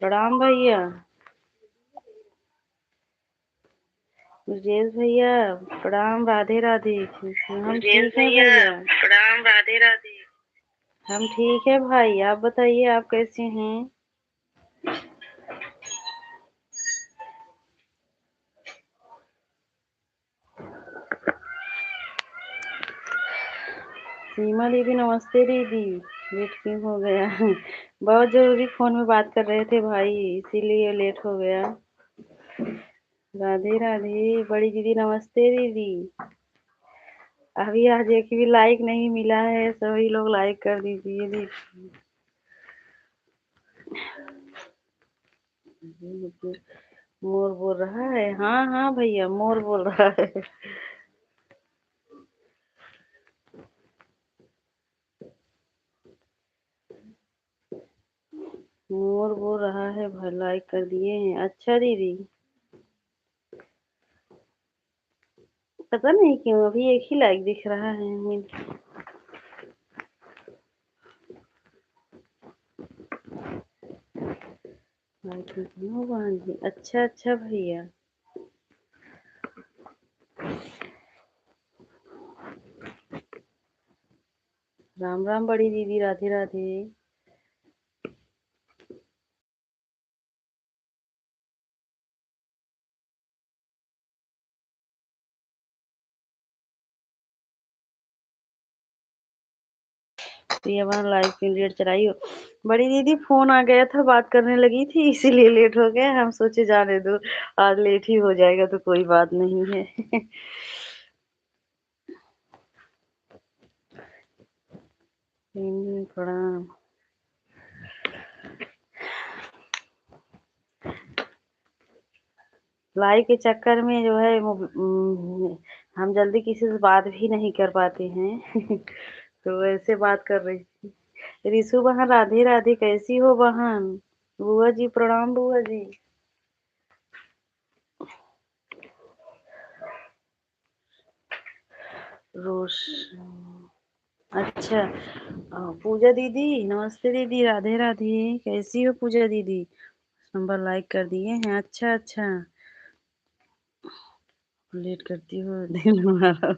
प्रणाम भैया। ब्रजेश भैया प्रणाम। राधे राधे। हम ठीक है भैया। प्रणाम। राधे राधे। हम ठीक है भाई, आप बताइए आप कैसे हैं। सीमा दीदी नमस्ते दीदी। लेट क्यों हो गया? बहुत जरूरी फोन में बात कर रहे थे भाई, इसीलिए लेट हो गया। राधे राधे। बड़ी दीदी नमस्ते दीदी। अभी आज एक भी लाइक नहीं मिला है, सभी लोग लाइक कर दीजिए दीदी। मोर बोल रहा है। हाँ हाँ भैया, मोर बोल रहा है। मोर बोल रहा है भाई, लाइक कर दिए हैं। अच्छा दीदी, पता नहीं क्यों अभी एक ही लाइक दिख रहा है। लाइक क्यों बहन जी? अच्छा अच्छा भैया। राम राम बड़ी दीदी, राधे राधे। तो ये हमारा लाइव क्यों लेट चलाई हो? बड़ी दीदी फोन आ गया था, बात करने लगी थी इसीलिए लेट हो गया। हम सोचे जाने दो, आज लेट ही हो जाएगा तो कोई बात नहीं है। प्रणाम। लाइव के चक्कर में जो है हम जल्दी किसी से बात भी नहीं कर पाते हैं। तो वैसे बात कर रही थी। रिशु बहन राधे राधे, कैसी हो बहन? बुआ जी प्रणाम बुआ जी। रोश अच्छा। पूजा दीदी नमस्ते दीदी, राधे राधे। कैसी हो पूजा दीदी? नंबर लाइक कर दिए हैं। अच्छा अच्छा। लेट करती हो दिन हमारा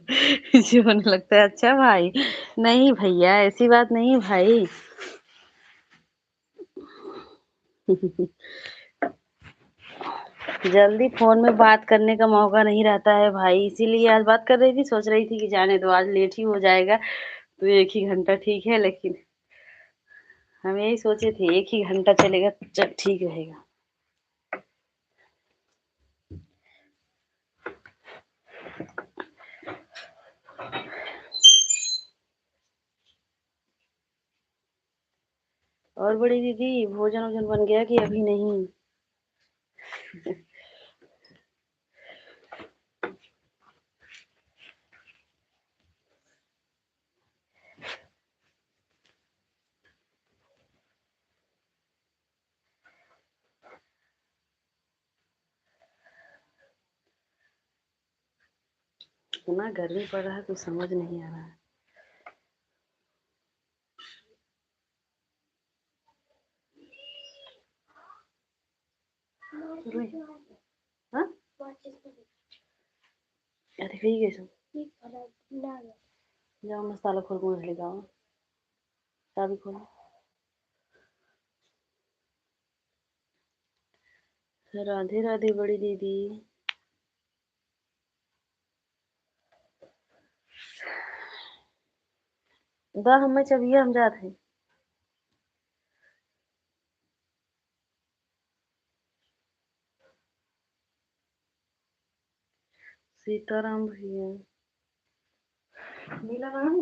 इसी होने लगता है। अच्छा भाई, नहीं भैया ऐसी बात नहीं भाई। जल्दी फोन में बात करने का मौका नहीं रहता है भाई, इसीलिए आज बात कर रही थी। सोच रही थी कि जाने दो, आज लेट ही हो जाएगा तो एक ही घंटा ठीक है, लेकिन हम यही सोचे थे एक ही घंटा चलेगा तो ठीक रहेगा। और बड़ी दीदी भोजन वोजन बन गया कि अभी नहीं? इतना गर्मी पड़ रहा है, कुछ समझ नहीं आ रहा है। हाँ? अरे कही गए सब। जाओ मसाला खोल के मछली खाओ। चाबी खोलो। राधे राधे बड़ी दीदी। दा हमें चबिया हम जात है। सीताराम भैया नीला राम।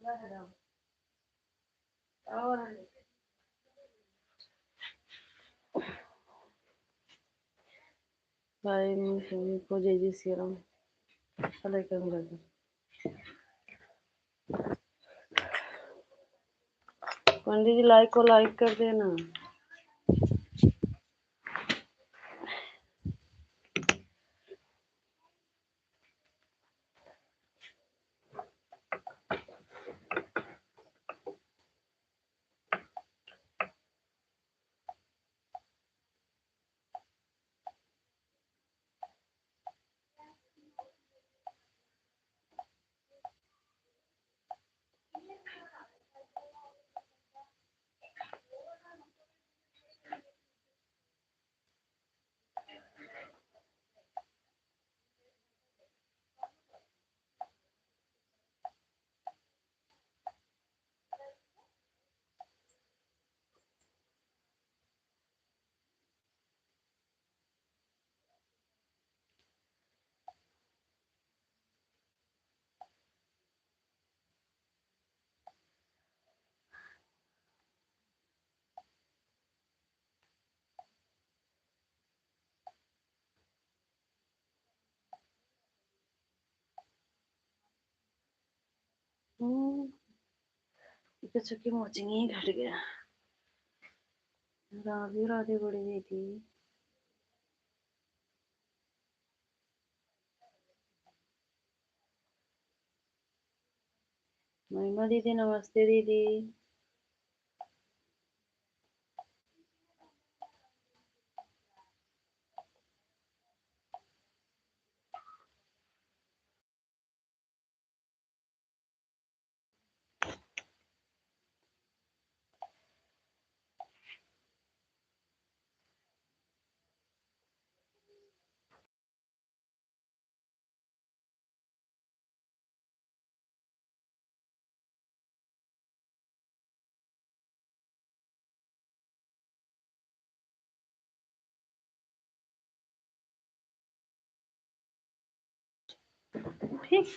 और भाई को जय श्री राम। पंडित जी लाइक को लाइक कर देना। चुकी मोचिंग ही घट गया। राधे राधे बड़ी दीदी। महिमा दीदी नमस्ते दीदी। ठीक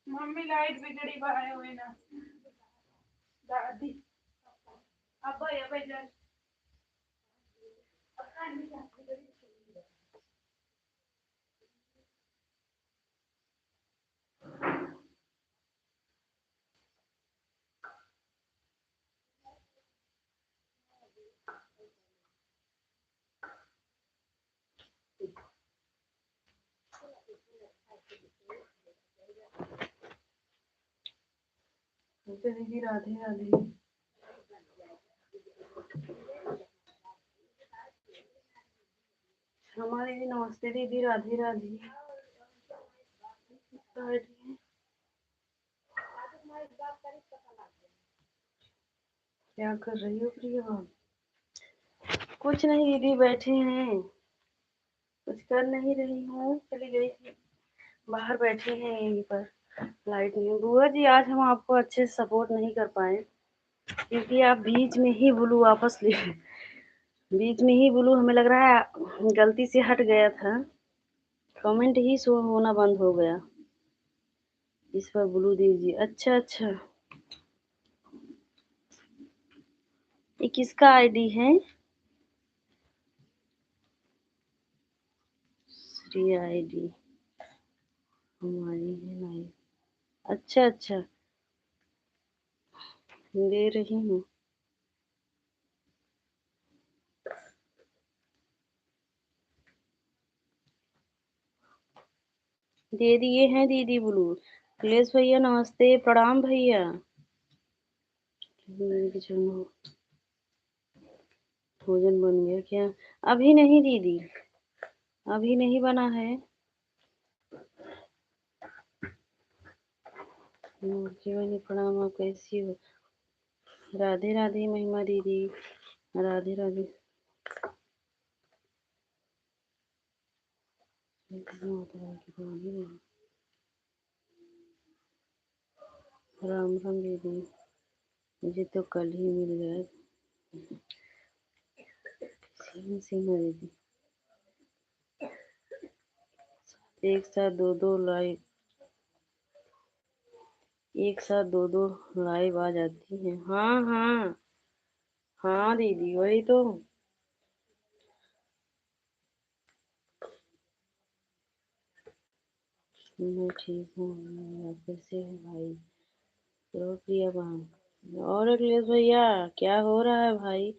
मम्मी लाइट बिगड़ी बाय हुए ना दादी अब ये बजर दीदी राधे राधे। हमारे जी नमस्ते दीदी राधे राधे। क्या कर रही हो प्रिया? कुछ नहीं दीदी बैठे हैं, कुछ कर नहीं रही हूँ, चली गई थी बाहर, बैठे हैं यहीं पर। लाइट नहीं। बुआ जी आज हम आपको अच्छे से सपोर्ट नहीं कर पाए क्योंकि आप बीच में ही ब्लू वापस ले बीच में ही ब्लू हमें लग रहा है गलती से हट गया था। कमेंट ही शो होना बंद हो गया। इस पर ब्लू दीजिए। अच्छा अच्छा, ये किसका आईडी है? श्री आईडी हमारी है नहीं। अच्छा अच्छा, दे रही हूँ। दे दिए हैं दीदी ब्लू। अखिलेश भैया नमस्ते, प्रणाम भैया। भोजन बन गया क्या? अभी नहीं दीदी, अभी नहीं बना है। प्रणाम, आप कैसी हो? राधे राधे महिमा दीदी, राधे राधे। राम राम दीदी, मुझे तो कल ही मिल गया। सिंह दीदी, एक साथ दो दो लाइव, एक साथ दो दो लाइव आ जाती है। हाँ हाँ हाँ दीदी, वही तो। मैं ठीक हूँ। आप कैसे हैं भाई? चलो प्रिया बहन और अखिलेश भैया, क्या हो रहा है भाई?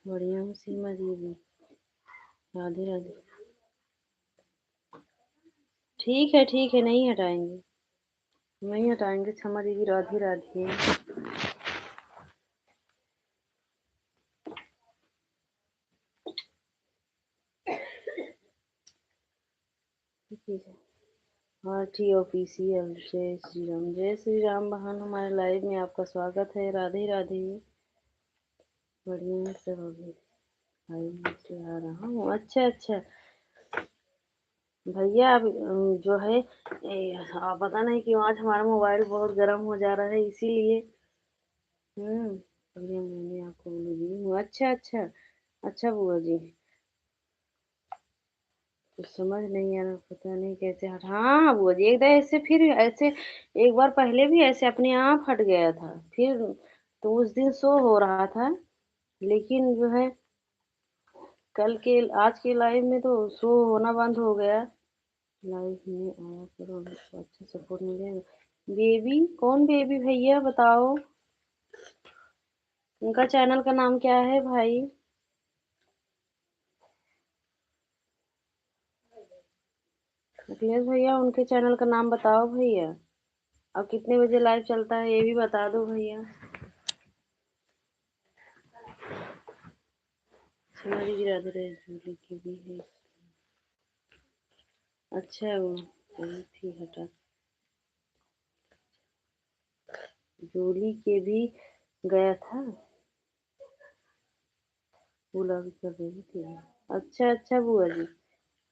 बढ़िया हूँ सीमा दीदी, राधे राधे। ठीक है, नहीं हटाएंगे, नहीं हटाएंगे। क्षमा दीदी, राधे राधे। ठीक है। आरटी ऑफिशियल, जय श्री राम, जय श्री राम बहन। हमारे लाइव में आपका स्वागत है। राधे राधे। बढ़िया सब अभी लाइव से आ रहा हूँ। अच्छा अच्छा भैया, अब जो है पता नहीं क्यों आज हमारा मोबाइल बहुत गर्म हो जा रहा है, इसीलिए। भैया मैंने आपको बोल दी हूँ। अच्छा अच्छा, अच्छा बुआ जी, कुछ समझ नहीं आ रहा, पता नहीं कैसे हट। हाँ बुआ जी, एक ऐसे फिर ऐसे एक बार पहले भी ऐसे अपने आप हट गया था फिर। तो उस दिन शो हो रहा था, लेकिन जो है कल के आज के लाइव में तो शो होना बंद हो गया। लाइव में आया करो, तो अच्छा सपोर्ट मिलेगा। बेबी कौन बेबी भैया बताओ, उनका चैनल का नाम क्या है भाई? अखिलेश भैया उनके चैनल का नाम बताओ भैया, और कितने बजे लाइव चलता है ये भी बता दो भैया। हमारी राधे राधे झूली की भी है। अच्छा वो थी हटा, जोली के भी गया था, बुला भी कर रही थी। अच्छा अच्छा बुआ जी,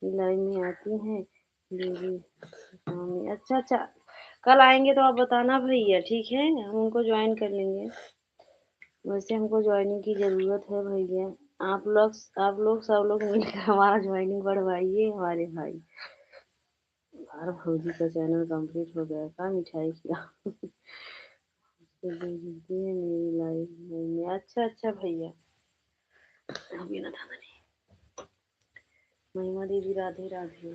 लाइव में आती हैं दीदी स्वामी। अच्छा अच्छा, कल आएंगे तो आप बताना भैया, ठीक है? हम उनको ज्वाइन कर लेंगे। वैसे हमको ज्वाइनिंग की जरूरत है भैया। आप लोग सब लोग मिलकर हमारा ज्वाइनिंग बढ़वाइए हमारे भाई। हर भौजी का चैनल कंप्लीट हो गया, का मिठाई खिला तो भेजती है मेरी लाइफ में। अच्छा अच्छा भैया, अभी ना था नहीं। महिमा दीदी राधे राधे।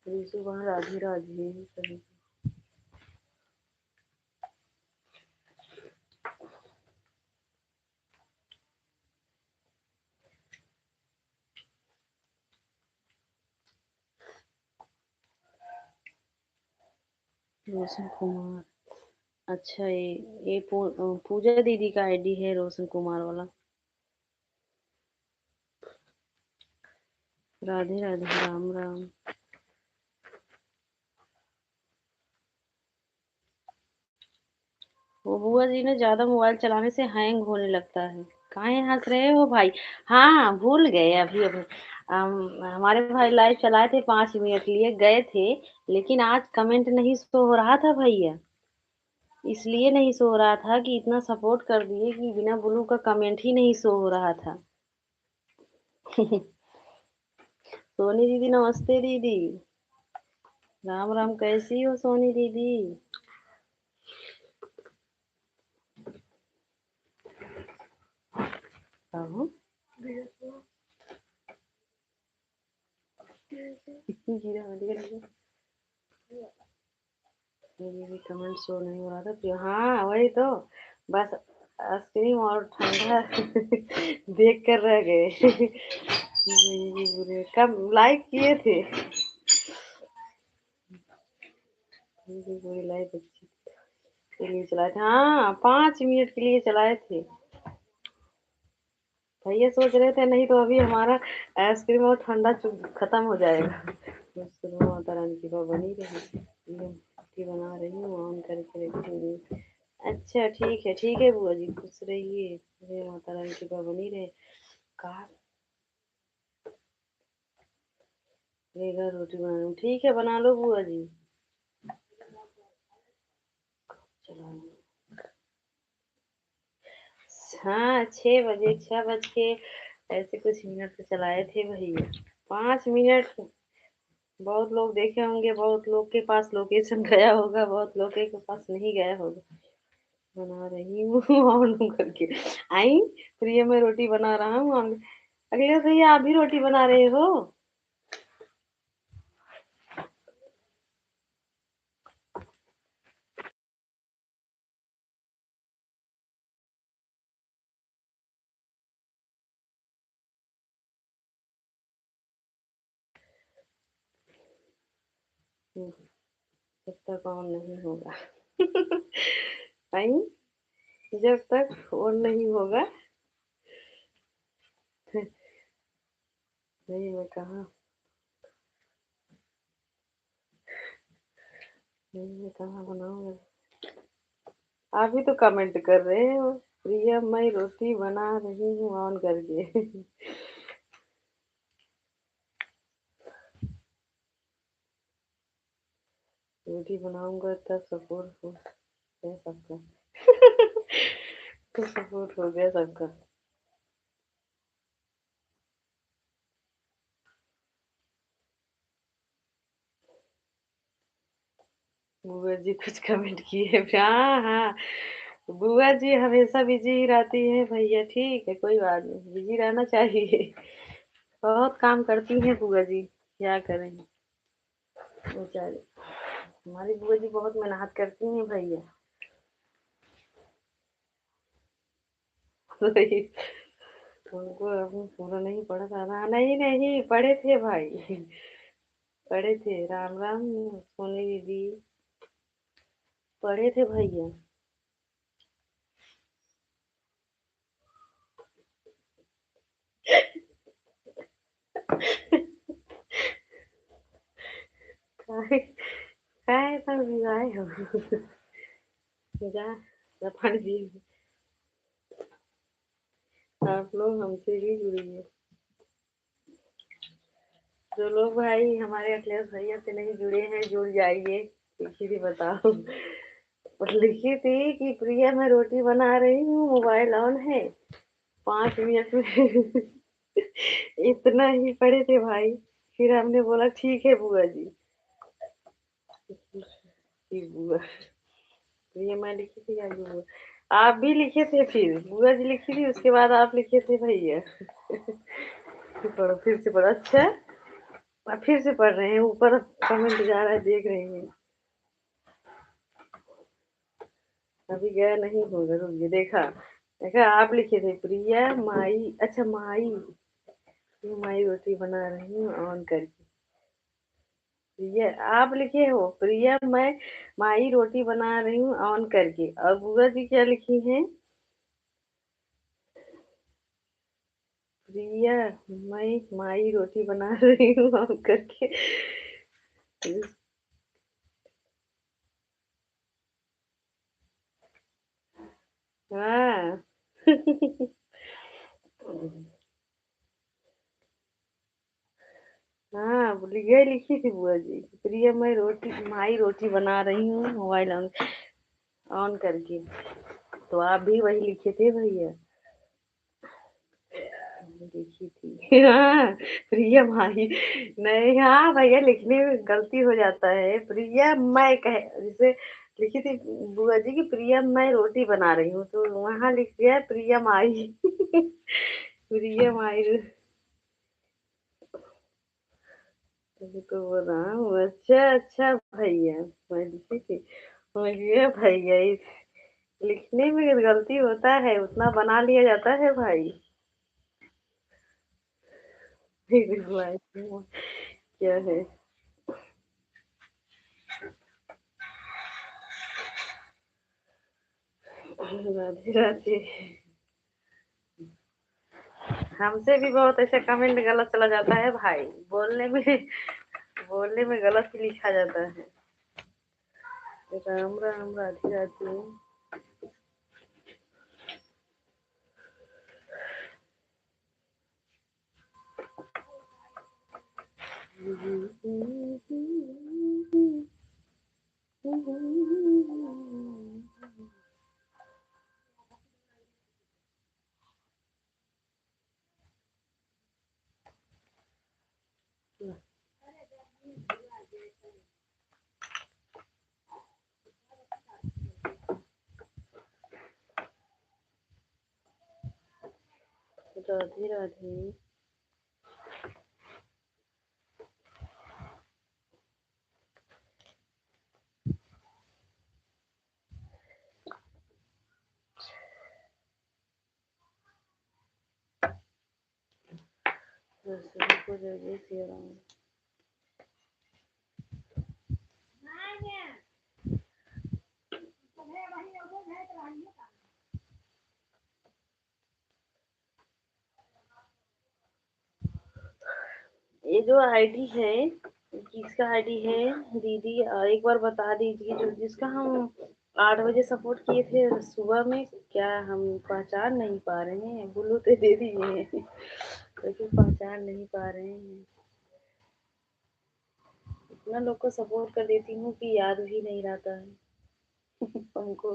रिशु वहाँ राधे राधे सभी। रोशन कुमार, अच्छा ये पूजा दीदी का आईडी है रोशन कुमार वाला। राधे राधे, राम राम। वो बुआ जी ने ज्यादा मोबाइल चलाने से हैंग होने लगता है। काहे हंस रहे हो भाई? हाँ भूल गए अभी अभी। हमारे भाई लाइव चलाए थे 5 मिनट लिए गए थे। लेकिन आज कमेंट नहीं शो हो रहा था भैया। इसलिए नहीं सो रहा था कि इतना सपोर्ट कर दिए कि बिना ब्लू का कमेंट ही नहीं शो हो रहा था। सोनी दीदी नमस्ते दीदी। राम राम, कैसी हो सोनी दीदी? हाँ, इतनी गिरा मुझे भी कमेंट शो नहीं हो रहा था फिर। हाँ वही तो, बस आइसक्रीम और ठंडा देख कर रह गए। ये बुरे कब लाइक किए थे? ये पूरी लाइफ अच्छी के लिए चलाए थे। हाँ 5 मिनट के लिए चलाए थे। भैया सोच रहे थे नहीं तो अभी हमारा आइसक्रीम और ठंडा खत्म हो जाएगा। शुरू माता रानी की कृपा बनी रही। ये रोटी बना रही हूँ, ऑन करके रखूंगी। अच्छा ठीक है बुआ जी, खुश रहिए। जय माता रानी की कृपा बनी रहे। कहा बेगर रोटी बना, ठीक है बना लो बुआ जी। चलो, हाँ 6 बजे, 6 बज के ऐसे कुछ मिनट पे चलाए थे भैया। 5 मिनट। बहुत लोग देखे होंगे, बहुत लोग के पास लोकेशन गया होगा, बहुत लोग के पास नहीं गया होगा। बना रही हूँ ऑन करके। आई प्रिय, मैं रोटी बना रहा हूँ अगले भैया आप भी रोटी बना रहे हो? जब तक ऑन नहीं होगा। आई, जब तक ऑन नहीं होगा। नहीं मैं कहा, नहीं मैं कहाँ बनाऊंगा। आप भी तो कमेंट कर रहे हो, प्रिया मैं रोटी बना रही हूँ ऑन करके। रोटी बनाऊंगा तब सपोर्ट हो गया सबका। तो सपोर्ट हो गया सबका। बुआ जी कुछ कमेंट किए? हाँ हाँ, बुआ जी हमेशा बिजी ही रहती है भैया। ठीक है कोई बात नहीं, बिजी रहना चाहिए। बहुत काम करती हैं बुआ जी, क्या करें बेचारी। हमारी बुआ जी बहुत मेहनत करती हैं भैया। उनको अभी पूरा नहीं पढ़ा था ना। नहीं नहीं पढ़े थे भाई। पढ़े थे। राम राम सोनी दीदी, पढ़े थे भैया। काहे काहे तक भिगाए हो? जा जा पढ़ दिए। आप लोग हमसे ही जुड़िए। जो लोग भाई हमारे अखिलेश भैया से नहीं जुड़े हैं जुड़ जाइए। लिखी थी बताओ, और लिखी थी कि प्रिया मैं रोटी बना रही हूँ, मोबाइल ऑन है, 5 मिनट में। इतना ही पढ़े थे भाई। फिर हमने बोला ठीक है बुआ जी। जी बुआ, प्रिया मैं लिखी थी या बुआ? आप भी लिखे थे, फिर बुआ जी लिखी थी, उसके बाद आप लिखे थे भैया। फिर पढ़ो, फिर से पढ़ो। अच्छा आप फिर से पढ़ रहे हैं, ऊपर कमेंट जा रहा है देख रहे हैं। अभी गया नहीं होगा, रुकिए। देखा देखा आप लिखे थे प्रिया माई, अच्छा माई, ये माई रोटी बना रही हूँ ऑन करके। प्रिया आप लिखे हो, प्रिया मैं माई रोटी बना रही हूँ ऑन करके। और बुआ जी क्या लिखी हैं? प्रिया मैं माई रोटी बना रही हूँ ऑन करके। हाँ। हाँ, यही लिखी थी बुआ जी। प्रिय मैं रोटी माई रोटी बना रही हूँ मोबाइल ऑन ऑन करके। तो आप भी वही लिखे थे भैया। लिखी थी हाँ, प्रिय माई। नहीं, हाँ भैया, लिखने में गलती हो जाता है। प्रिय मैं कहे जैसे लिखी थी बुआ जी की, प्रिय मैं रोटी बना रही हूँ, तो वहां लिख दिया है प्रिय माई प्रिय माई। तभी तो बोल रहा हूँ। अच्छा अच्छा भैया, मैं लिखी थी। मुझे भैया लिखने में गलती होता है, उतना बना लिया जाता है भाई। भाई क्या है। राधे राधे। हमसे भी बहुत ऐसे कमेंट गलत चला जाता है भाई। बोलने में गलत ही लिखा जाता है। राम राम, राधे राधे। राधे राधे। दर्शन को जय जय सिया राम। ये जो आईडी है, किसका आईडी है दीदी? एक बार बता दीजिए। जो जिसका हम 8 बजे सपोर्ट किए थे सुबह में, क्या हम पहचान नहीं पा रहे हैं? ब्लू तो दे दिए हैं लेकिन पहचान नहीं पा रहे हैं। इतना लोग को सपोर्ट कर देती हूँ कि याद भी नहीं रहता है हमको।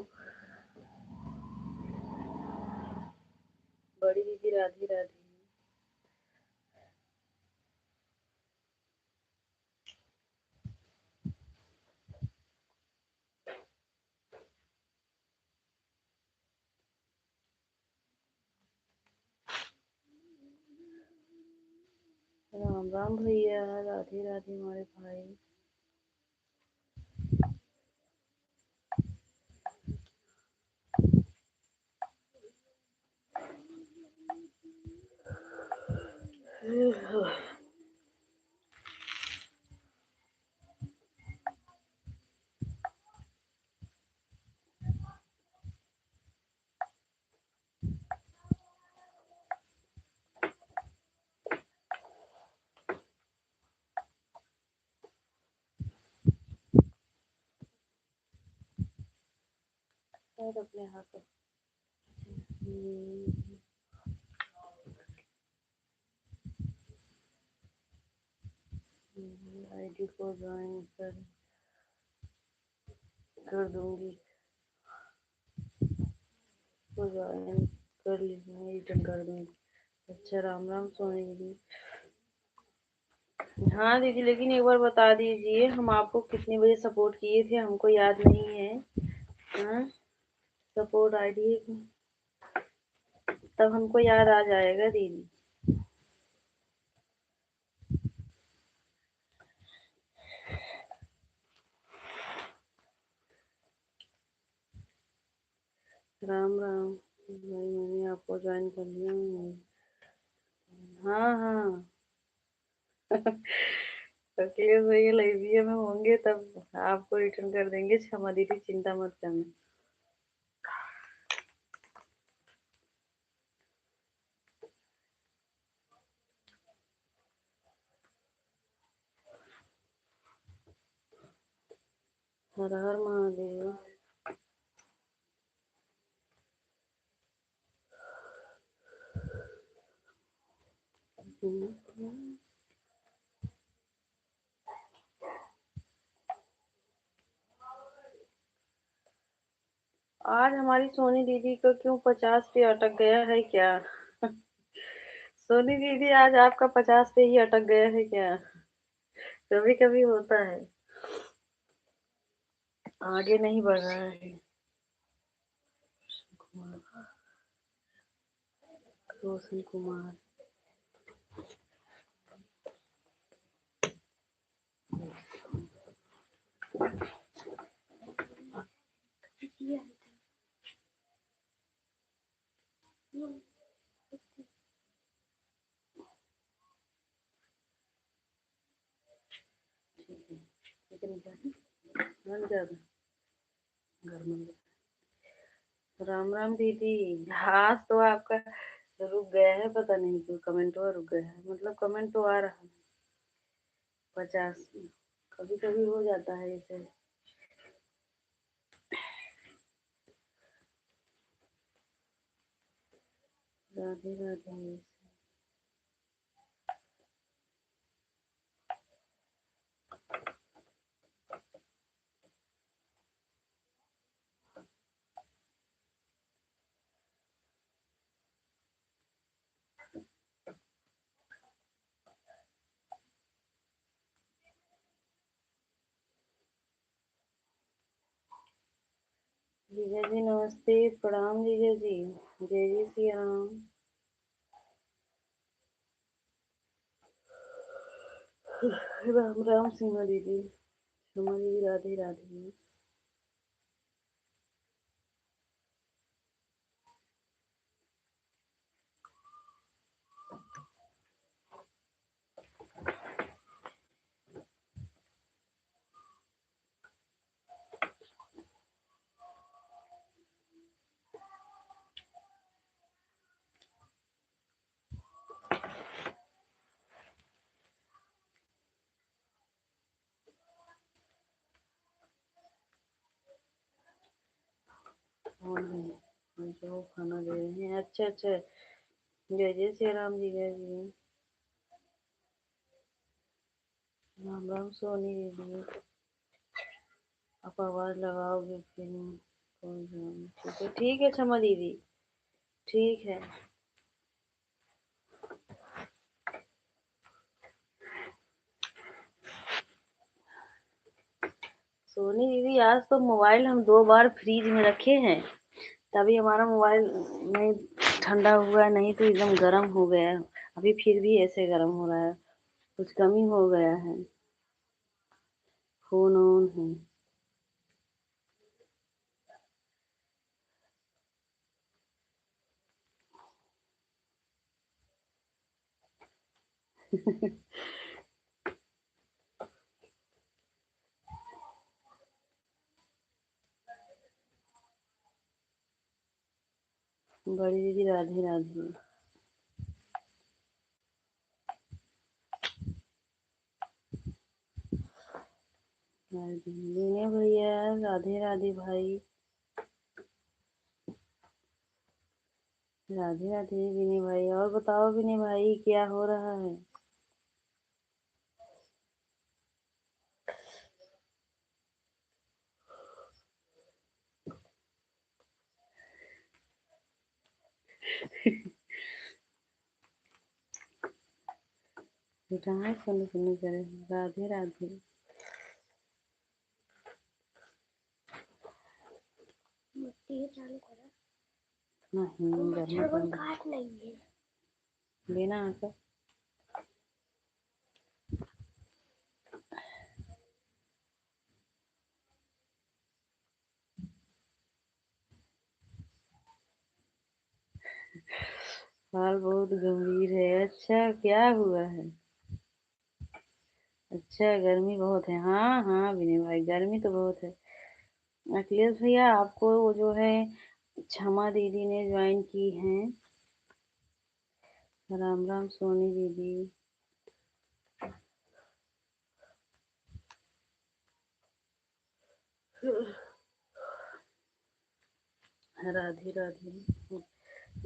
बड़ी दीदी राधे राधे। राम राम भैया, राधे राधे हमारे भाई। शायद अपने हाथ आईडी को ज्वाइन कर दूंगी। को ज्वाइन कर लीजिए, रिटर्न कर दूंगी। अच्छा, राम राम सोनी दीदी। हाँ दीदी, लेकिन एक बार बता दीजिए हम आपको कितने बजे सपोर्ट किए थे, हमको याद नहीं है। हाँ, सपोर्ट आईडी तब हमको याद आ जाएगा दीदी। राम राम भाई, मैंने आपको ज्वाइन कर लिया हूँ। हाँ हाँ अखिलेश भैया लाइब्रेरी में होंगे तब आपको रिटर्न कर देंगे। क्षमा दीदी, चिंता मत करना। हर हर महादेव। आज हमारी सोनी दीदी को क्यों 50 पे अटक गया है क्या? सोनी दीदी आज आपका 50 पे ही अटक गया है क्या? कभी कभी होता है, आगे नहीं बढ़ रहा है। रोशन कुमार। राम राम दीदी। आज तो आपका रुक गया है, पता नहीं क्यों कमेंट हुआ रुक गया है, मतलब कमेंट तो आ रहा है 50। कभी कभी हो जाता है ऐसे। राधे राधे। जीजा जी नमस्ते, प्रणाम जीजा जी। जय जय श्री राम। राम राम सीमा दीदी। सीमा दीदी राधे राधे। कौन है जो खाना दे रहे हैं? अच्छा अच्छा। जय जय श्री राम जीजा जी। राम राम सोनी दीदी। आप आवाज लगाओगे फिर कौन जाऊँ? ठीक है क्षमा दीदी। ठीक है। सोनी दीदी आज तो मोबाइल हम 2 बार फ्रीज में रखे हैं, तभी हमारा मोबाइल नहीं ठंडा हुआ, नहीं तो एकदम गर्म हो गया। अभी फिर भी ऐसे गर्म हो रहा है, कुछ कमी हो गया है। फोन ऑन है। बड़ी दीदी राधे राधे। विनय भैया राधे राधे भाई। राधे राधे विनय भाई। और बताओ विनय भाई क्या हो रहा है? कहाँ सुन सुन करे। राधे राधे। नहीं गर्म लेना आकर। हाल बहुत गंभीर है। अच्छा क्या हुआ है? अच्छा गर्मी बहुत है। हाँ हाँ विनय भाई गर्मी तो बहुत है। अखिलेश भैया आपको वो जो है क्षमा दीदी ने ज्वाइन की है। राम राम सोनी दीदी। राधे राधे।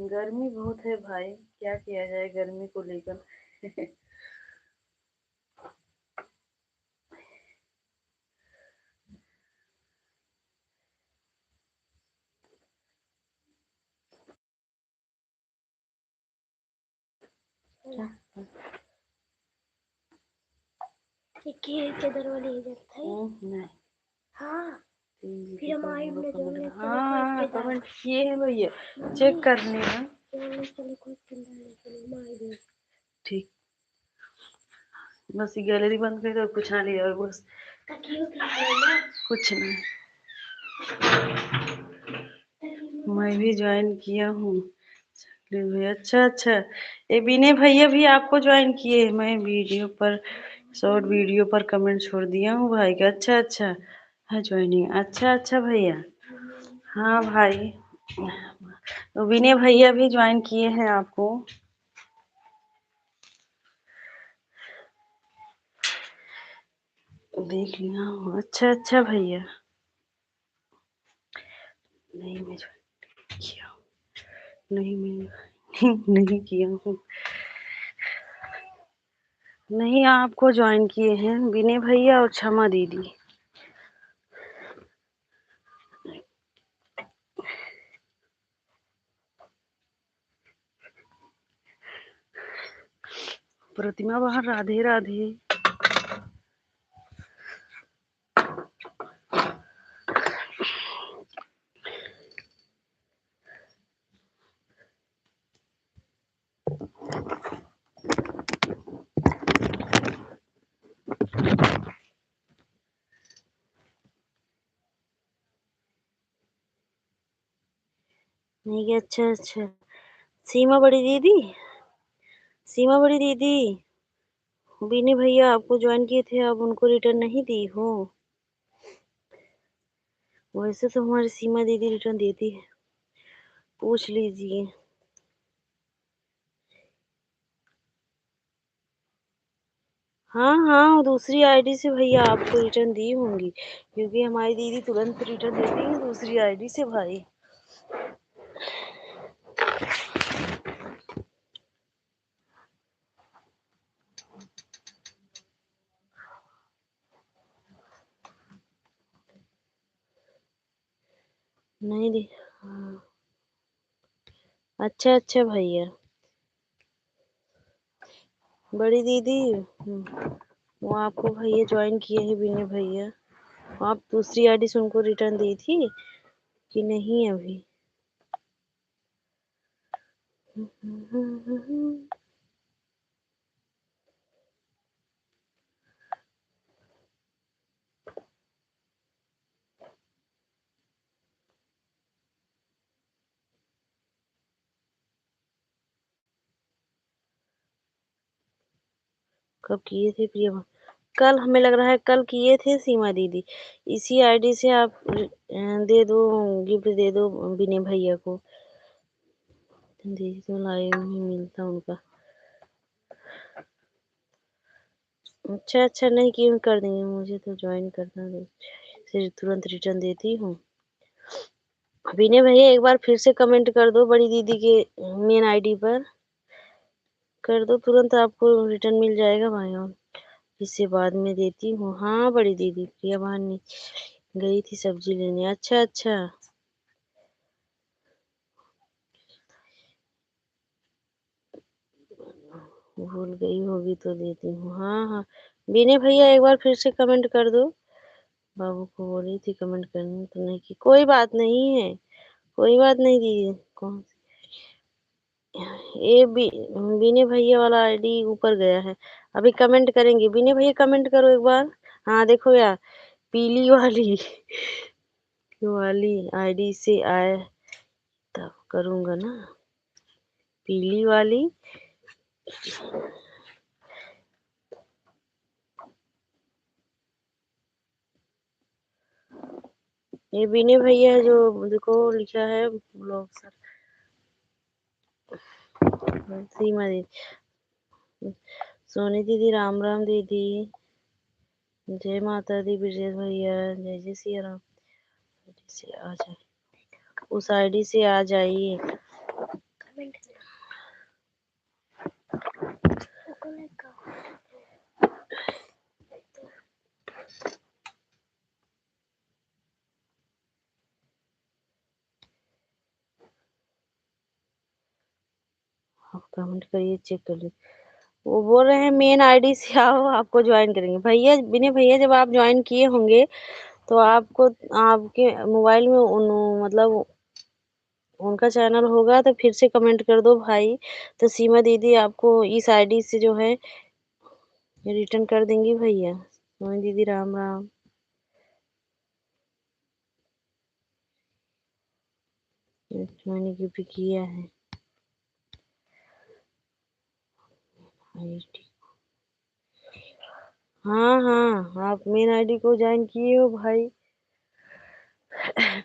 गर्मी बहुत है भाई, क्या किया जाए गर्मी को लेकर। किधर वाली इधर था नहीं। हाँ फिर हम आई हाँ कमेंट किए हैं भैया, चेक करने ना। ठीक, बस गैलरी बंद कर कुछ ना लिया बस, कुछ नहीं। मैं भी ज्वाइन किया हूँ। अच्छा अच्छा, ये विनय भैया भी आपको ज्वाइन किए हैं। मैं वीडियो पर, शॉर्ट वीडियो पर कमेंट छोड़ दिया हूँ भाई का। अच्छा अच्छा है ज्वाइनिंग। अच्छा अच्छा भैया, हाँ भाई, तो विनय भैया भी ज्वाइन किए हैं आपको। देख लिया हूँ। अच्छा अच्छा भैया, नहीं मैं ज्वाइन किया हूँ, नहीं मैं नहीं किया हूँ। नहीं आपको ज्वाइन किए हैं विनय भैया और क्षमा दीदी। प्रतिमा बहन राधे राधे। नहीं अच्छा अच्छा, सीमा बड़ी दीदी, सीमा बड़ी दीदी, विनय भैया आपको ज्वाइन किए थे, आप उनको रिटर्न नहीं दी हो। वैसे तो हमारी सीमा दीदी रिटर्न देती है, पूछ लीजिए। हाँ हाँ, दूसरी आईडी से भैया आपको रिटर्न दी होंगी, क्योंकि हमारी दीदी तुरंत रिटर्न देती है दूसरी आईडी से भाई। नहीं दी, हाँ। अच्छा अच्छा भैया, बड़ी दीदी, वो आपको भैया ज्वाइन किए हैं विनय भैया। आप दूसरी आईडी से उनको रिटर्न दी थी कि नहीं अभी? कब किए थे प्रिया? कल, हमें लग रहा है कल किए थे सीमा दीदी। इसी आईडी से आप दे दो, गिफ्ट दे दो विनय भैया को। दीदी तो लाइव नहीं मिलता उनका। अच्छा अच्छा, नहीं क्यों कर देंगे, मुझे तो ज्वाइन करना दे, फिर तुरंत रिटर्न देती हूँ। विनय भैया एक बार फिर से कमेंट कर दो बड़ी दीदी के मेन आईडी पर, कर दो, तुरंत आपको रिटर्न मिल जाएगा भाई। और इससे बाद में देती हूँ। हाँ बड़ी दीदी, प्रिया बहन गई थी सब्जी लेने। अच्छा अच्छा, भूल गई होगी तो देती हूँ। हाँ हाँ, विनय भैया एक बार फिर से कमेंट कर दो। बाबू को बोली थी कमेंट करने तो नहीं की, कोई बात नहीं है, कोई बात नहीं दीदी। कौन ये विनय भैया वाला आईडी ऊपर गया है, अभी कमेंट करेंगे। विनय भैया कमेंट करो एक बार। हाँ देखो यार, पीली वाली वाली आईडी से आए तब करूंगा ना, पीली वाली। ये विनय भैया है जो देखो लिखा है ब्लॉग सर, सीमा दीदी, सोनी दीदी, राम राम दीदी, जय माता दी, ब्रजेश भैया, जय जय सिया राम। से आ जाए, उस आईडी से आ जाइए। आप कमेंट करिए, चेक कर लीजिए। वो बोल रहे हैं मेन आईडी से आओ, आपको ज्वाइन करेंगे। भैया, विनय भैया, जब आप ज्वाइन किए होंगे तो आपको आपके मोबाइल में मतलब उनका चैनल होगा तो फिर से कमेंट कर दो भाई, तो सीमा दीदी आपको इस आईडी से जो है रिटर्न कर देंगी भैया। सीमा दीदी राम राम। मैंने गिफ्ट किया है आईडी। हाँ हाँ, आप मेन आईडी को ज्वाइन किए हो भाई,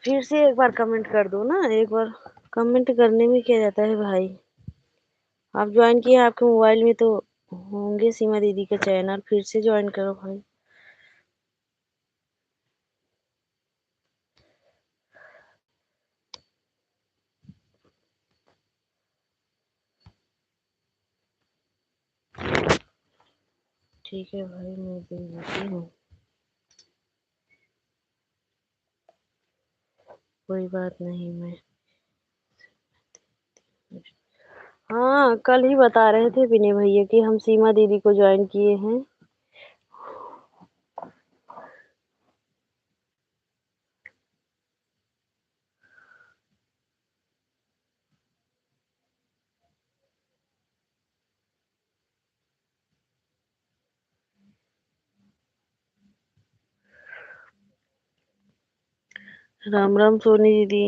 फिर से एक बार कमेंट कर दो ना। एक बार कमेंट करने में क्या जाता है भाई। आप ज्वाइन किए, आपके मोबाइल में तो होंगे सीमा दीदी का चैनल, फिर से ज्वाइन करो भाई। ठीक है भाई, मैं देती हूँ, कोई बात नहीं। मैं हाँ, कल ही बता रहे थे विनय भैया कि हम सीमा दीदी को ज्वाइन किए हैं। राम राम सोनी दीदी।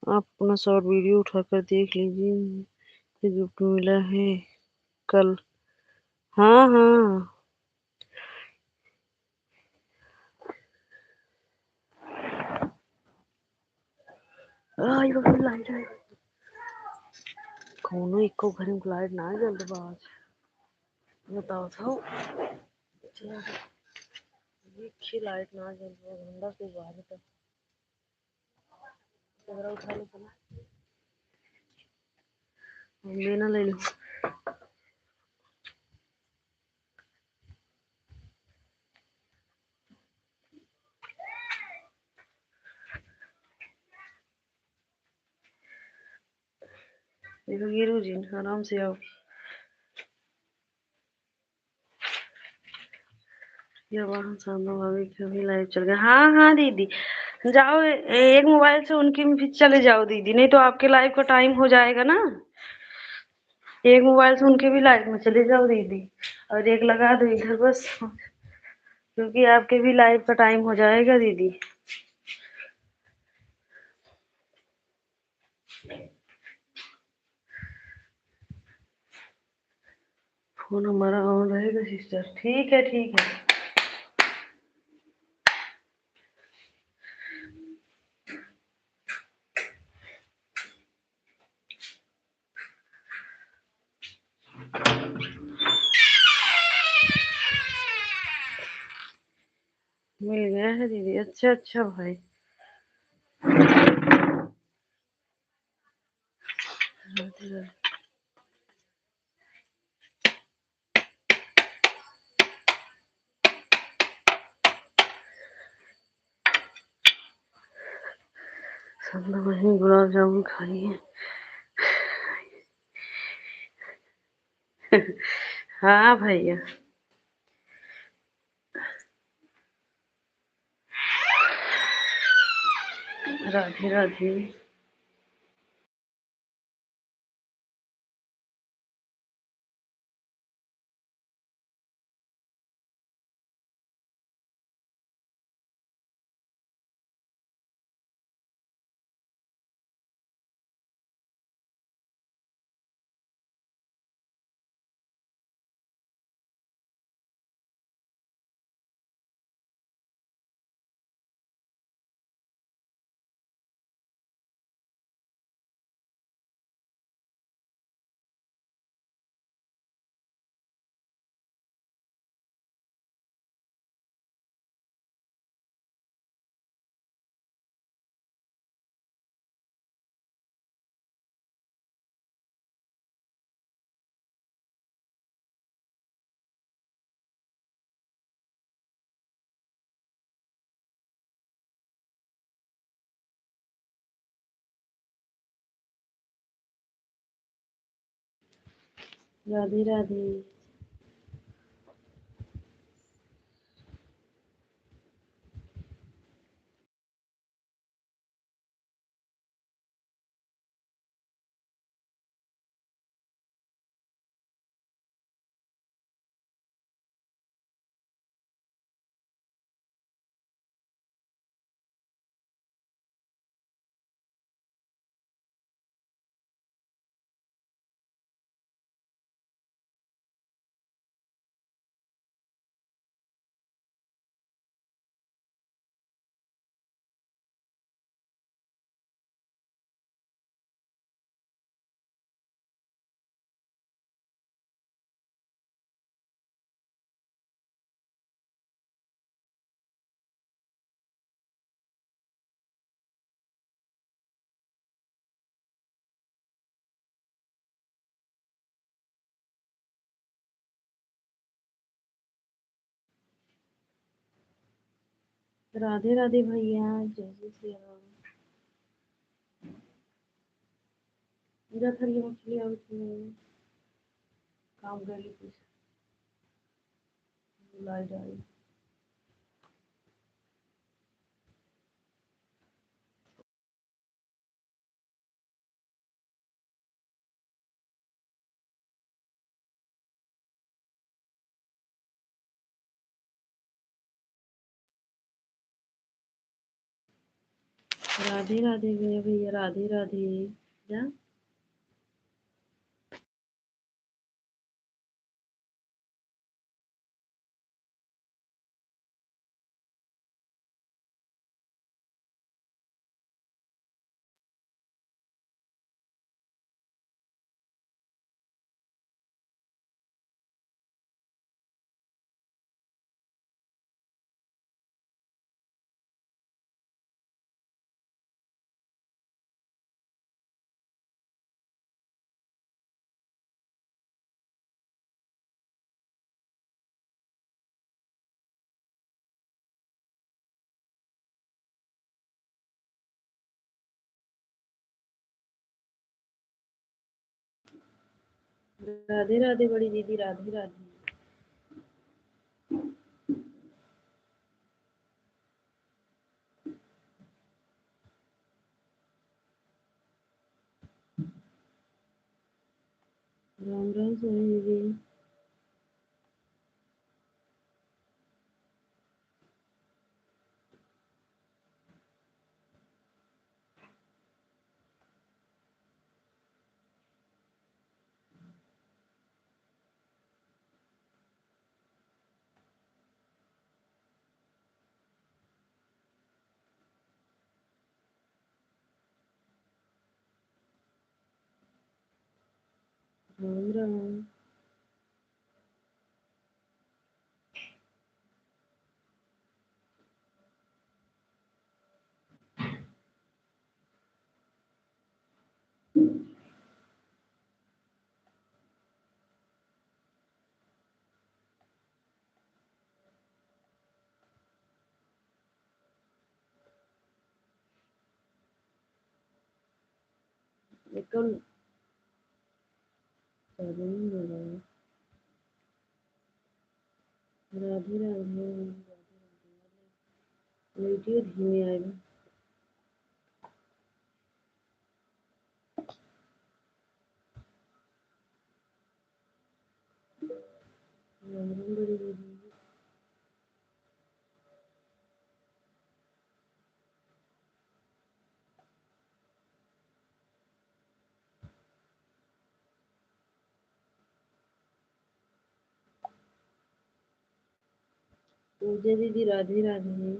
आप अपना शॉर्ट वीडियो उठाकर देख लीजिए, ये गिफ्ट मिला है कल। हाँ हाँ, लाइट है कौनो इको घर में लाइट ना जल बा आज। बताओ तो देखी लाइट ना जल रहा घंटा से बाहर तक कैमरा उठा लो चला लेना ले लो। देखो गिरू जी आराम से आओ। ये वहाँ सामने भाभी की भी लाइव चल गया। हाँ हाँ दीदी जाओ, एक मोबाइल से उनकी भी चले जाओ दीदी, नहीं तो आपके लाइव का टाइम हो जाएगा ना। एक मोबाइल से उनके भी लाइव में चले जाओ दीदी, और एक लगा दो इधर बस, क्योंकि आपके भी लाइव का टाइम हो जाएगा दीदी। फोन हमारा ऑन रहेगा सिस्टर, ठीक है ठीक है। मिल गया है दीदी, अच्छा अच्छा भाई। राधे राधे। सब लोग वहीं गुलाब जामुन खाइए। हाँ भैया। राधे राधे। राधे राधे। राधे राधे भैया, जय श्री राम। इधर थरी मछली और काम कर ली कुछ लाई जाए। राधे राधे भैया भैया, राधे राधे। क्या? राधे राधे बड़ी दीदी, राधे राधे। राम राम सोनी दीदी। राम राम। कल राधे राधे। वीडियो धीमे आएगा। राम राम बड़ी दीदी। पूजा दीदी, राधे राधे।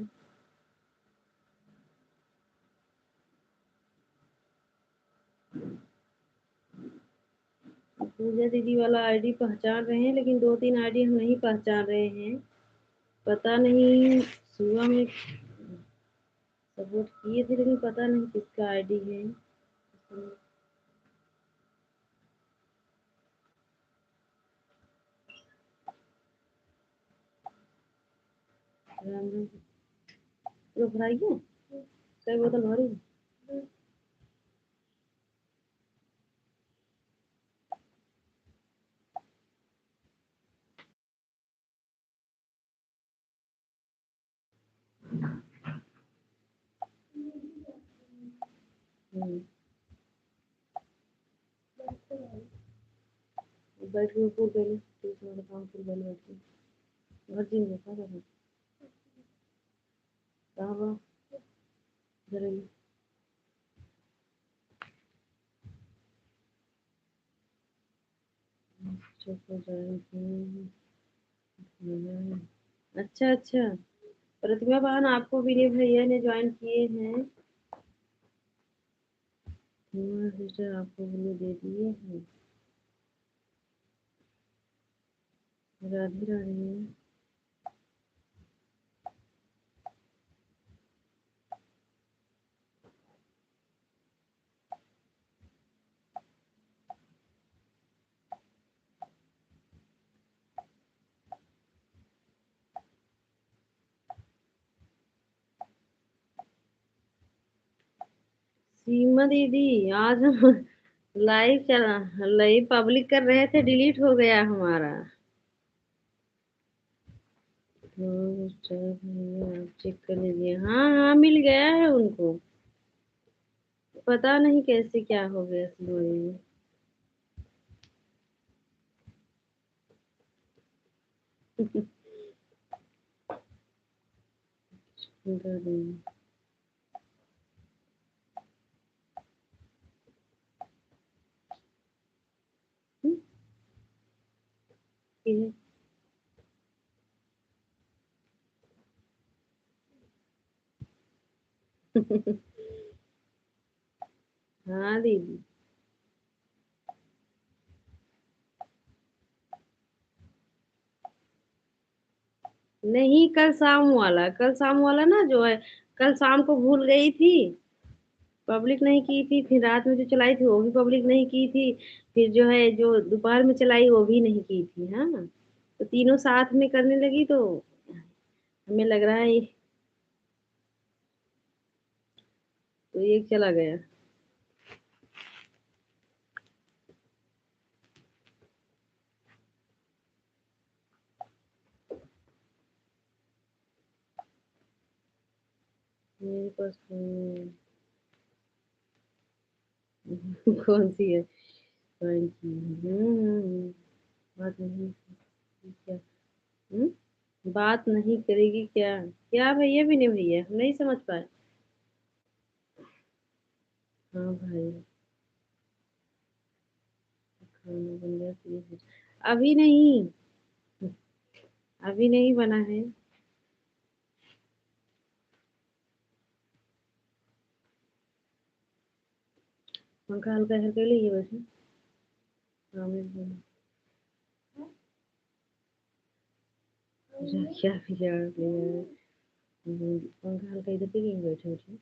पूजा दीदी वाला आईडी पहचान रहे हैं, लेकिन 2-3 आईडी हम नहीं पहचान रहे हैं। पता नहीं, सुबह में सपोर्ट किए थे, लेकिन पता नहीं किसका आईडी है। राम राम। पूरा भराई है? कई बोतल भरी? बैठ के पूर पहले ट्यूशन वाला काम पूर पहले बैठ के घर जी में कहाँ कर कहाँ बा जरा चुप हो जाए। अच्छा अच्छा, प्रतिभा बहन आपको विनय भैया ने ज्वाइन किए हैं। सिस्टर आपको विनय दे दिए हैं। राधे राधे। सीमा दीदी, आज हम लाइव पब्लिक कर रहे थे, डिलीट हो गया हमारा। आप चेक कर लीजिए। हाँ हाँ, मिल गया है उनको। पता नहीं कैसे क्या हो गया सीमा दीदी। हाँ दीदी। नहीं, कल शाम वाला ना जो है, कल शाम को भूल गई थी, पब्लिक नहीं की थी, फिर रात में जो चलाई थी वो भी पब्लिक नहीं की थी, फिर जो है जो दोपहर में चलाई वो भी नहीं की थी। हाँ, तो तीनों साथ में करने लगी तो हमें लग रहा है तो एक चला गया। मेरे पास कौन सी है? कौन सी? बात नहीं की क्या? बात नहीं करेगी क्या? क्या भैया भी नहीं, भैया हम नहीं समझ पाए। हाँ भाई, खाना बन गया प्लीज। अभी नहीं, अभी नहीं बना है। पंखा हल्का करके लिए वैसे। हाँ क्या बिगाड़ लिया? पंखा हल्का इधर पे क्यों बैठे उठे?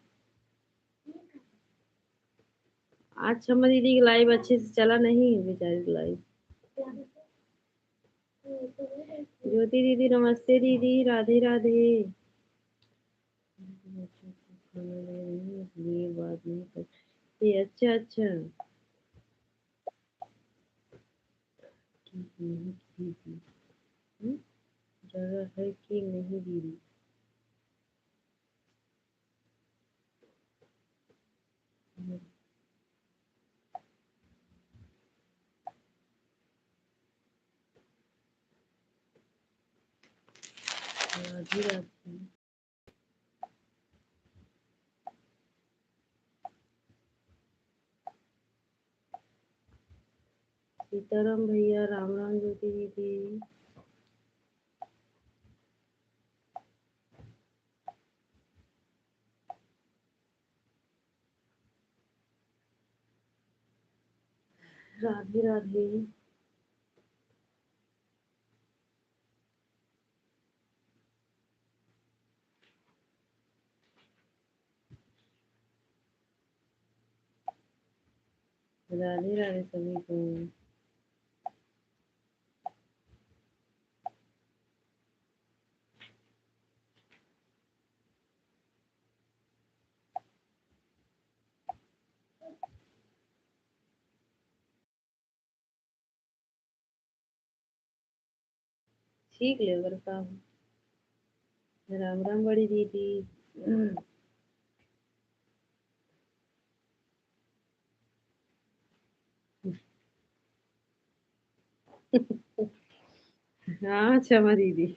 आज क्षमा दीदी की लाइव अच्छे से चला नहीं, बेचारी की लाइव। ज्योति दीदी नमस्ते दीदी, राधे राधे। खाना ले रही हूँ, इसलिए बात नहीं करती। अच्छा अच्छा। ठीक नहीं दीदी। हम्म, जगह है कि नहीं दीदी? राधे राधे। सीताराम भैया, राम राम ज्योति दीदी। राधे राधे। राधे राधे सभी को। ठीक ले करता हूँ। राम राम बड़ी दीदी। हाँ क्षमा दीदी।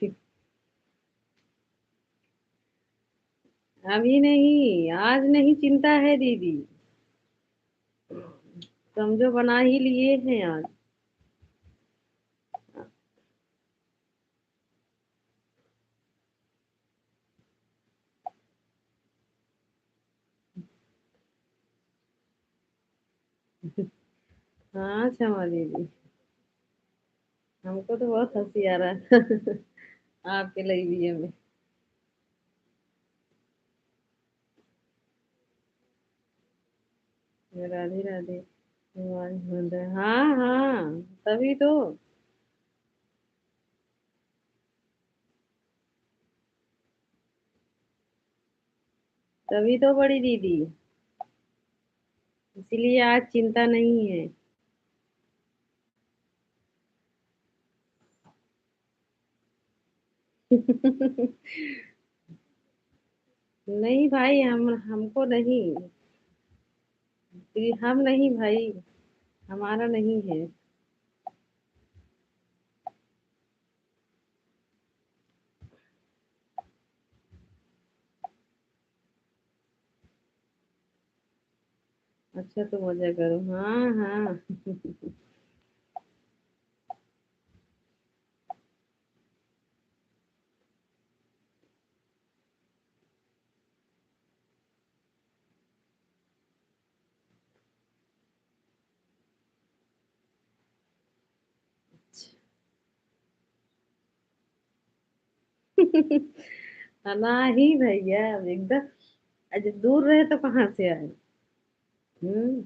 अभी नहीं, आज नहीं चिंता है दीदी, समझो बना ही लिए हैं आज। हाँ क्षमा दीदी, हमको तो बहुत हंसी आ रहा है आपके लिए में। राधे राधे। आवाज बंद है। हाँ हाँ, तभी तो। तभी तो बड़ी दीदी, इसीलिए आज चिंता नहीं है। नहीं भाई, हम हमको नहीं, हम नहीं भाई, हमारा नहीं है। अच्छा तो मजा करो। हाँ हाँ। नहीं भैया, अब एकदम। अरे दूर रहे तो कहाँ से आए। हम्म।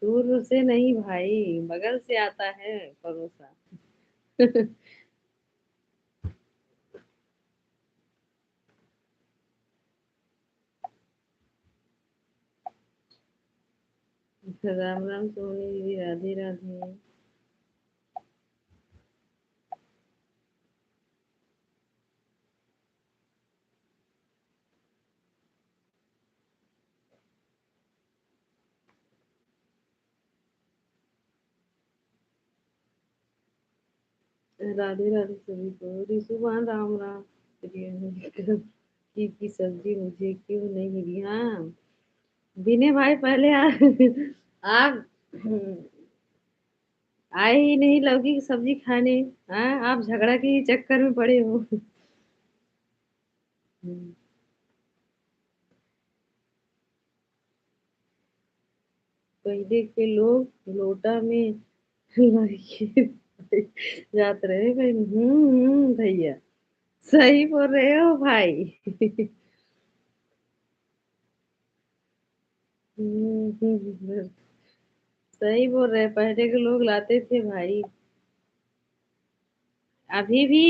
दूर से नहीं भाई, बगल से आता है परोसा। राम राम सोनी दीदी, राधे राधे। राधे राधे सभी को। रिशुभान राम राम। की सब्जी मुझे क्यों नहीं मिली। हाँ विनय भाई, पहले आप आए ही नहीं लौकी की सब्जी खाने। हाँ, आप झगड़ा के ही चक्कर में पड़े हो। पहले के लोग लोटा में लौकी जात रहे भाई। भैया, सही बोल रहे हो भाई। सही बोल रहे हैं, पहले के लोग लाते थे भाई। अभी भी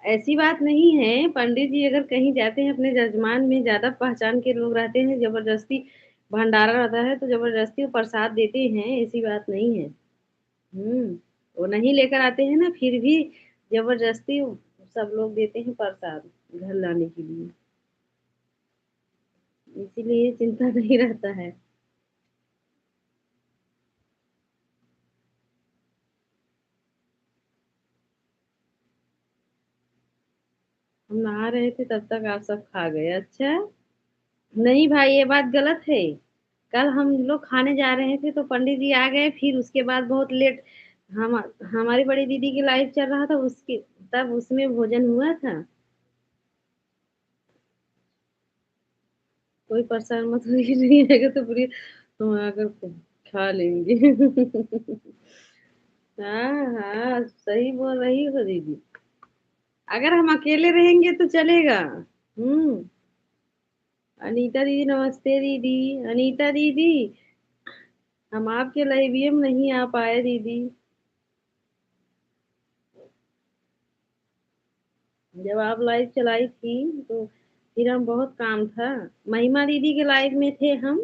ऐसी बात नहीं है, पंडित जी अगर कहीं जाते हैं, अपने जजमान में ज्यादा पहचान के लोग रहते हैं, जबरदस्ती भंडारा रहता है तो जबरदस्ती वो प्रसाद देते हैं, ऐसी बात नहीं है। वो नहीं लेकर आते हैं ना, फिर भी जबरदस्ती सब लोग देते हैं प्रसाद घर लाने के लिए। इसीलिए चिंता नहीं रहता है। हम नहा रहे थे तब तक आप सब खा गए। अच्छा। नहीं भाई, ये बात गलत है। कल हम लोग खाने जा रहे थे तो पंडित जी आ गए, फिर उसके बाद बहुत लेट हम हमारी बड़ी दीदी की लाइव चल रहा था, उसके तब उसमें भोजन हुआ था। कोई परेशान मत होइए, नहीं आएगा तो पूरी हम आकर खा लेंगे। हाँ हाँ, सही बोल रही हो दीदी। अगर हम अकेले रहेंगे तो चलेगा। अनीता दीदी, नमस्ते दीदी। अनीता दीदी, हम आपके लाइव में नहीं आ पाए दीदी। जब आप लाइव चलाई थी तो फिर हम बहुत काम था। महिमा दीदी के लाइव में थे हम,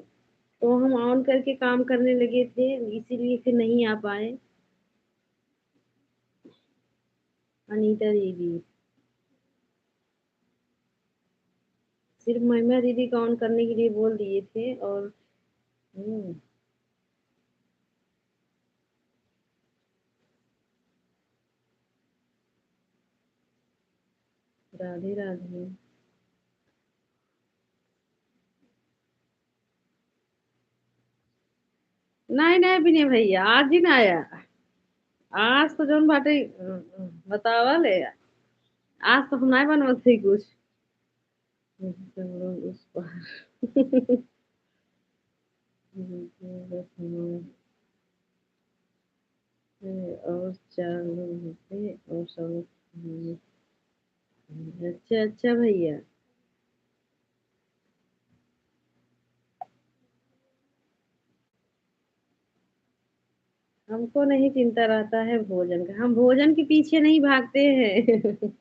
तो हम ऑन करके काम करने लगे थे, इसीलिए फिर नहीं आ पाए। अनीता दीदी, सिर्फ महिमा दीदी का ऑन करने के लिए बोल दिए थे। और हम्म, राधे राधे। नहीं नहीं विनय भैया, आज ही ना आया। आज तो जोन बाटे बतावा ले। आज तो हम नहीं बनवत थी कुछ। उस पर और 4 लोग होते और सब। अच्छा अच्छा भैया। हमको नहीं चिंता रहता है भोजन का, हम भोजन के पीछे नहीं भागते हैं।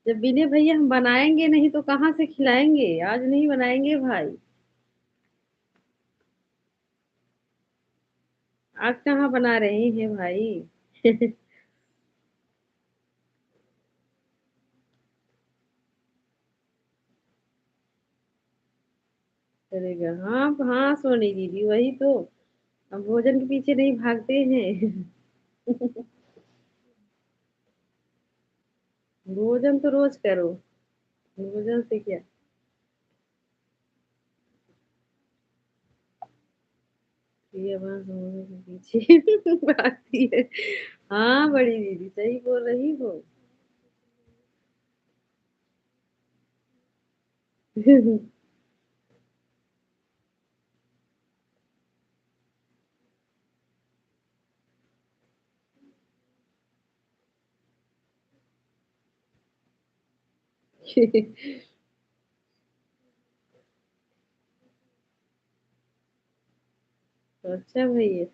जब विनय भैया हम बनाएंगे नहीं तो कहाँ से खिलाएंगे, आज नहीं बनाएंगे भाई। आज कहाँ बना रहे हैं भाई। चलेगा। हाँ हाँ सोनी दीदी, वही तो। हम भोजन के पीछे नहीं भागते हैं। भोजन तो रोज करो। भोजन से क्या। ये बात होने के पीछे भागती है। हाँ बड़ी दीदी, सही बोल रही हो। अच्छा भैया,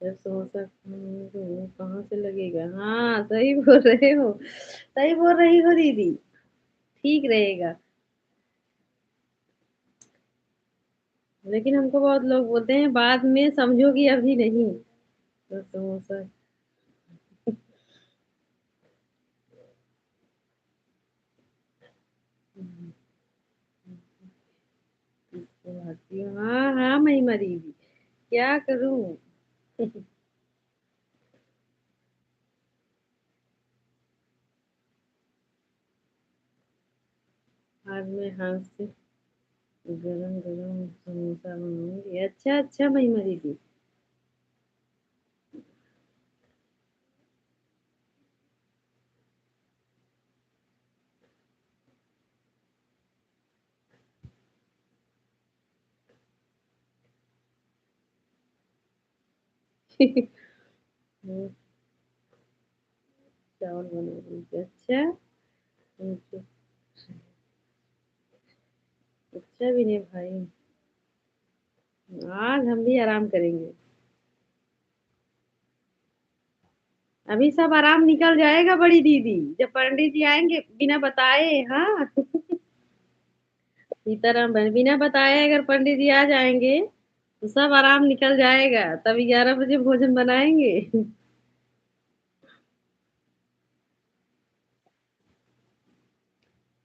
जब समोसा खाने को कहाँ से लगेगा? हाँ, सही बोल रहे हो, सही बोल रही हो दीदी। ठीक रहेगा। लेकिन हमको बहुत लोग बोलते हैं बाद में समझोगी, अभी नहीं। तो समोसा। इसको भागती हूँ। हाँ हाँ, महिमा दीदी, क्या करूँ? आज मैं हाथ से गरम गरम समोसा बनाऊंगी। अच्छा अच्छा महिमा दीदी। चावल बना दीजिए। अच्छा। अच्छा। अच्छा भी नहीं भाई, आज हम भी आराम करेंगे। अभी सब आराम निकल जाएगा बड़ी दीदी, जब पंडित जी आएंगे बिना बताए। हाँ। सीताराम बहन, बिना बताए अगर पंडित जी आ जाएंगे तो सब आराम निकल जाएगा, तब 11 बजे भोजन बनाएंगे।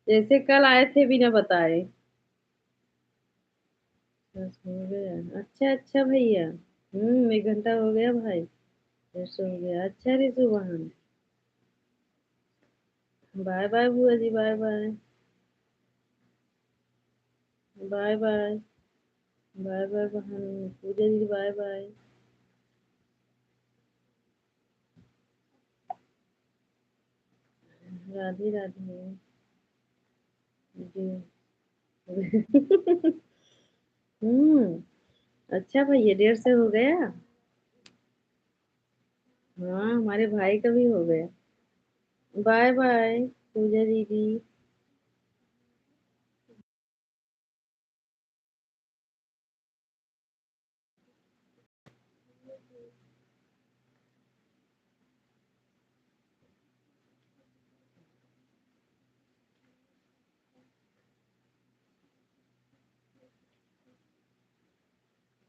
जैसे कल आए थे बिना बताए। बस हो गया। अच्छा अच्छा भैया। 1 घंटा हो गया भाई। बस हो गया। अच्छा रितु बहन। बाय बाय बुआ जी, bye bye. Bye bye. Bye bye बहन पूजा जी, बाय बाय। राधे राधे जी। हम्म। अच्छा भैया, 1:30 हो गया। हाँ, हमारे भाई का भी हो गया। बाय बाय पूजा दीदी।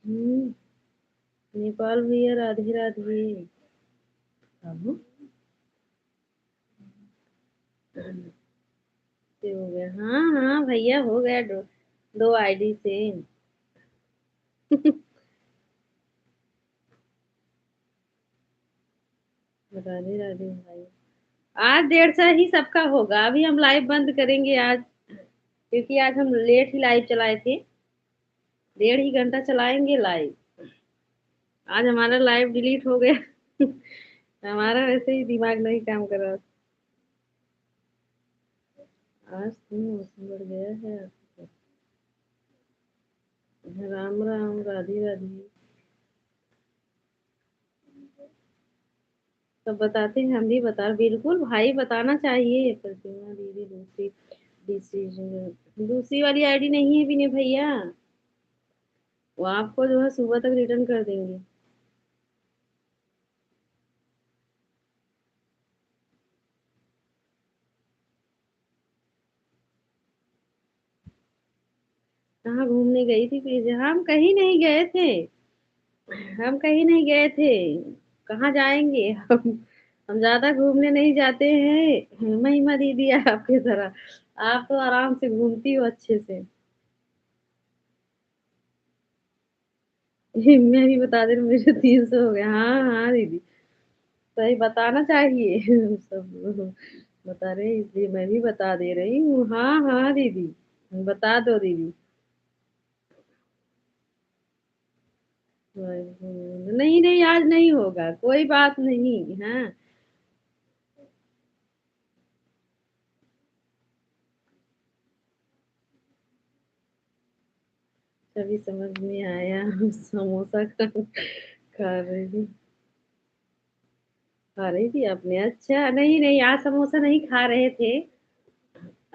हम्म। नेपाल भैया, राधे राधे। अब से हो गया। हाँ हाँ भैया, हो गया। 2 आईडी से। राधे राधे भाई। आज 1:30 ही सबका होगा। अभी हम लाइव बंद करेंगे आज, क्योंकि आज हम लेट ही लाइव चलाए थे। 1.5 ही घंटा चलाएंगे लाइव। आज हमारा लाइव डिलीट हो गया। हमारा वैसे ही दिमाग नहीं काम कर रहा। आज तो मौसम बढ़ गया है। राम राम, राधे राधे। सब बताते हैं, हम भी बता, बिल्कुल भाई बताना चाहिए। प्रतिमा दीदी दूसरी, दूसरी वाली आईडी नहीं है विनय भैया, वो आपको जो है सुबह तक रिटर्न कर देंगे। कहाँ घूमने गई थी प्लीज? हम कहीं नहीं गए थे। हम कहीं नहीं गए थे। कहाँ जाएंगे? हम ज्यादा घूमने नहीं जाते हैं महिमा दीदी, आपकी तरह। आप तो आराम से घूमती हो अच्छे से। मैं भी बता दे रही हूँ, मेरे 300 हो गए। हाँ हाँ दीदी, सही बताना चाहिए। सब बता रहे हैं, इसलिए मैं भी बता दे रही हूँ। हाँ हाँ दीदी, बता दो दीदी। नहीं नहीं, आज नहीं होगा, कोई बात नहीं। हाँ। तभी समझ में आया हम समोसा खा रही थी। खा रही थी आपने? अच्छा, नहीं नहीं, आज समोसा नहीं खा रहे थे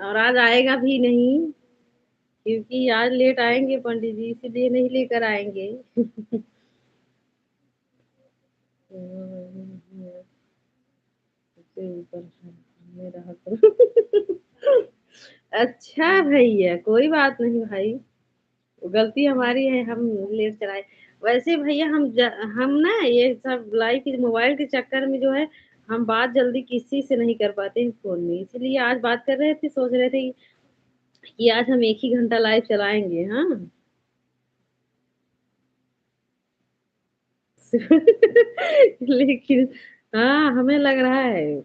और आज आएगा भी नहीं, क्योंकि आज लेट आएंगे पंडित जी, इसीलिए नहीं लेकर आएंगे। उससे ऊपर मेरा हक। अच्छा भैया, कोई बात नहीं भाई, गलती हमारी है, हम लेट चलाए। वैसे भैया हम ना ये सब लाइव के मोबाइल के चक्कर में जो है, हम बात जल्दी किसी से नहीं कर पाते हैं फोन में, इसलिए आज बात कर रहे थे, सोच रहे थे कि आज हम 1 ही घंटा लाइव चलाएंगे। हाँ। लेकिन हाँ, हमें लग रहा है।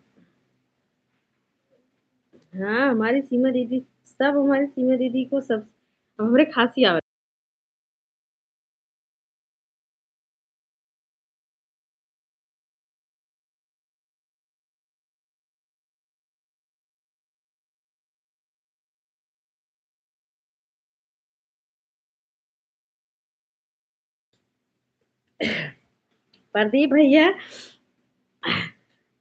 हाँ, हमारी सीमा दीदी, सब हमारी सीमा दीदी को सब हमरे खांसी आवे। प्रदीप भैया,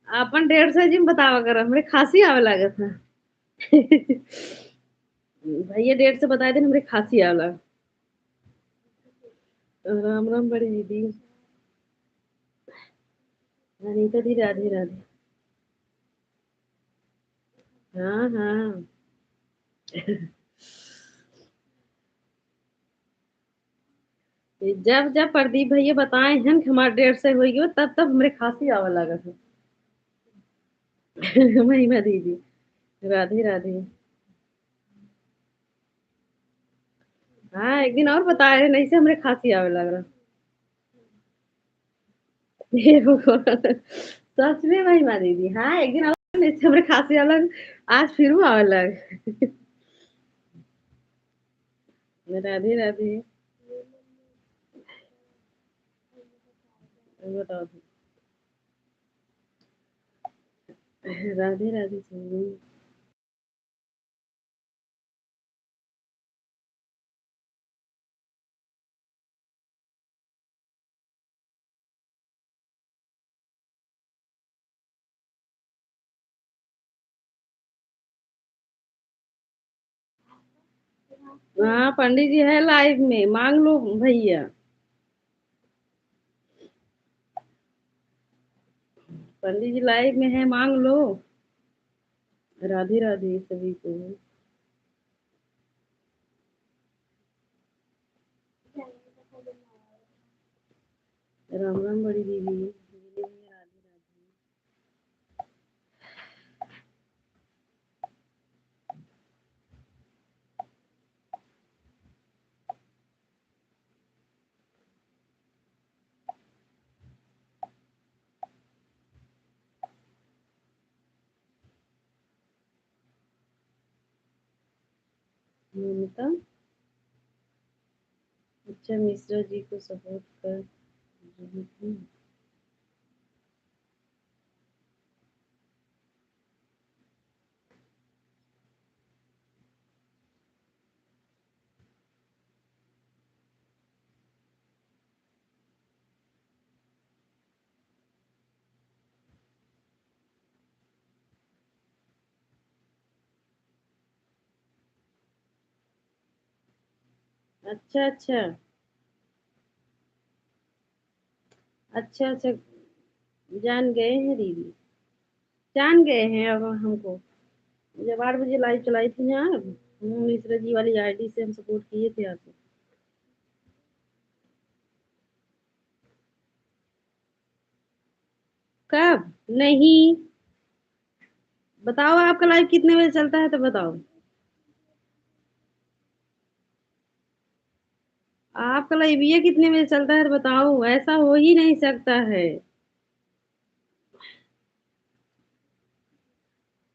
अपन 150 जी में बतावा कर, हमरे खांसी आवे लागत है। भैया 150 बताए थे, हमरे खांसी आवे। राम राम बड़ी दीदी। अनीता दी, राधे राधे। हाँ हाँ। जब जब प्रदीप भैया बताए हैं कि हमारे 150 हो गयो, तब तब हमरे खांसी आवे लागत है। महिमा दीदी, राधे राधे। हाँ, एक दिन और बताए रहे, नहीं से हमरे खांसी आवे लग रहा। हे भगवान, सच में महिमा दीदी, हाँ एक दिन और नहीं से हमरे खांसी आवे लग, आज फिर आवे लग। राधे राधे। बताओ। राधे राधे सुन। हाँ, पंडित जी है लाइव में, मांग लो भैया। पंडित जी लाइव में है, मांग लो। राधे राधे सभी को। राम राम बड़ी दीदी। ममता, अच्छा मिश्रा जी को सपोर्ट कर रही थी। अच्छा अच्छा। अच्छा अच्छा। जान गए हैं दीदी, जान गए हैं अब हमको। जब 8 बजे लाइव चलाई थी ना, मिश्रा जी वाली आईडी से हम सपोर्ट किए थे आपको। कब? नहीं। बताओ आपका लाइव कितने बजे चलता है, तो बताओ। आपका लाइव ये कितने बजे चलता है, तो बताओ, ऐसा हो ही नहीं सकता है।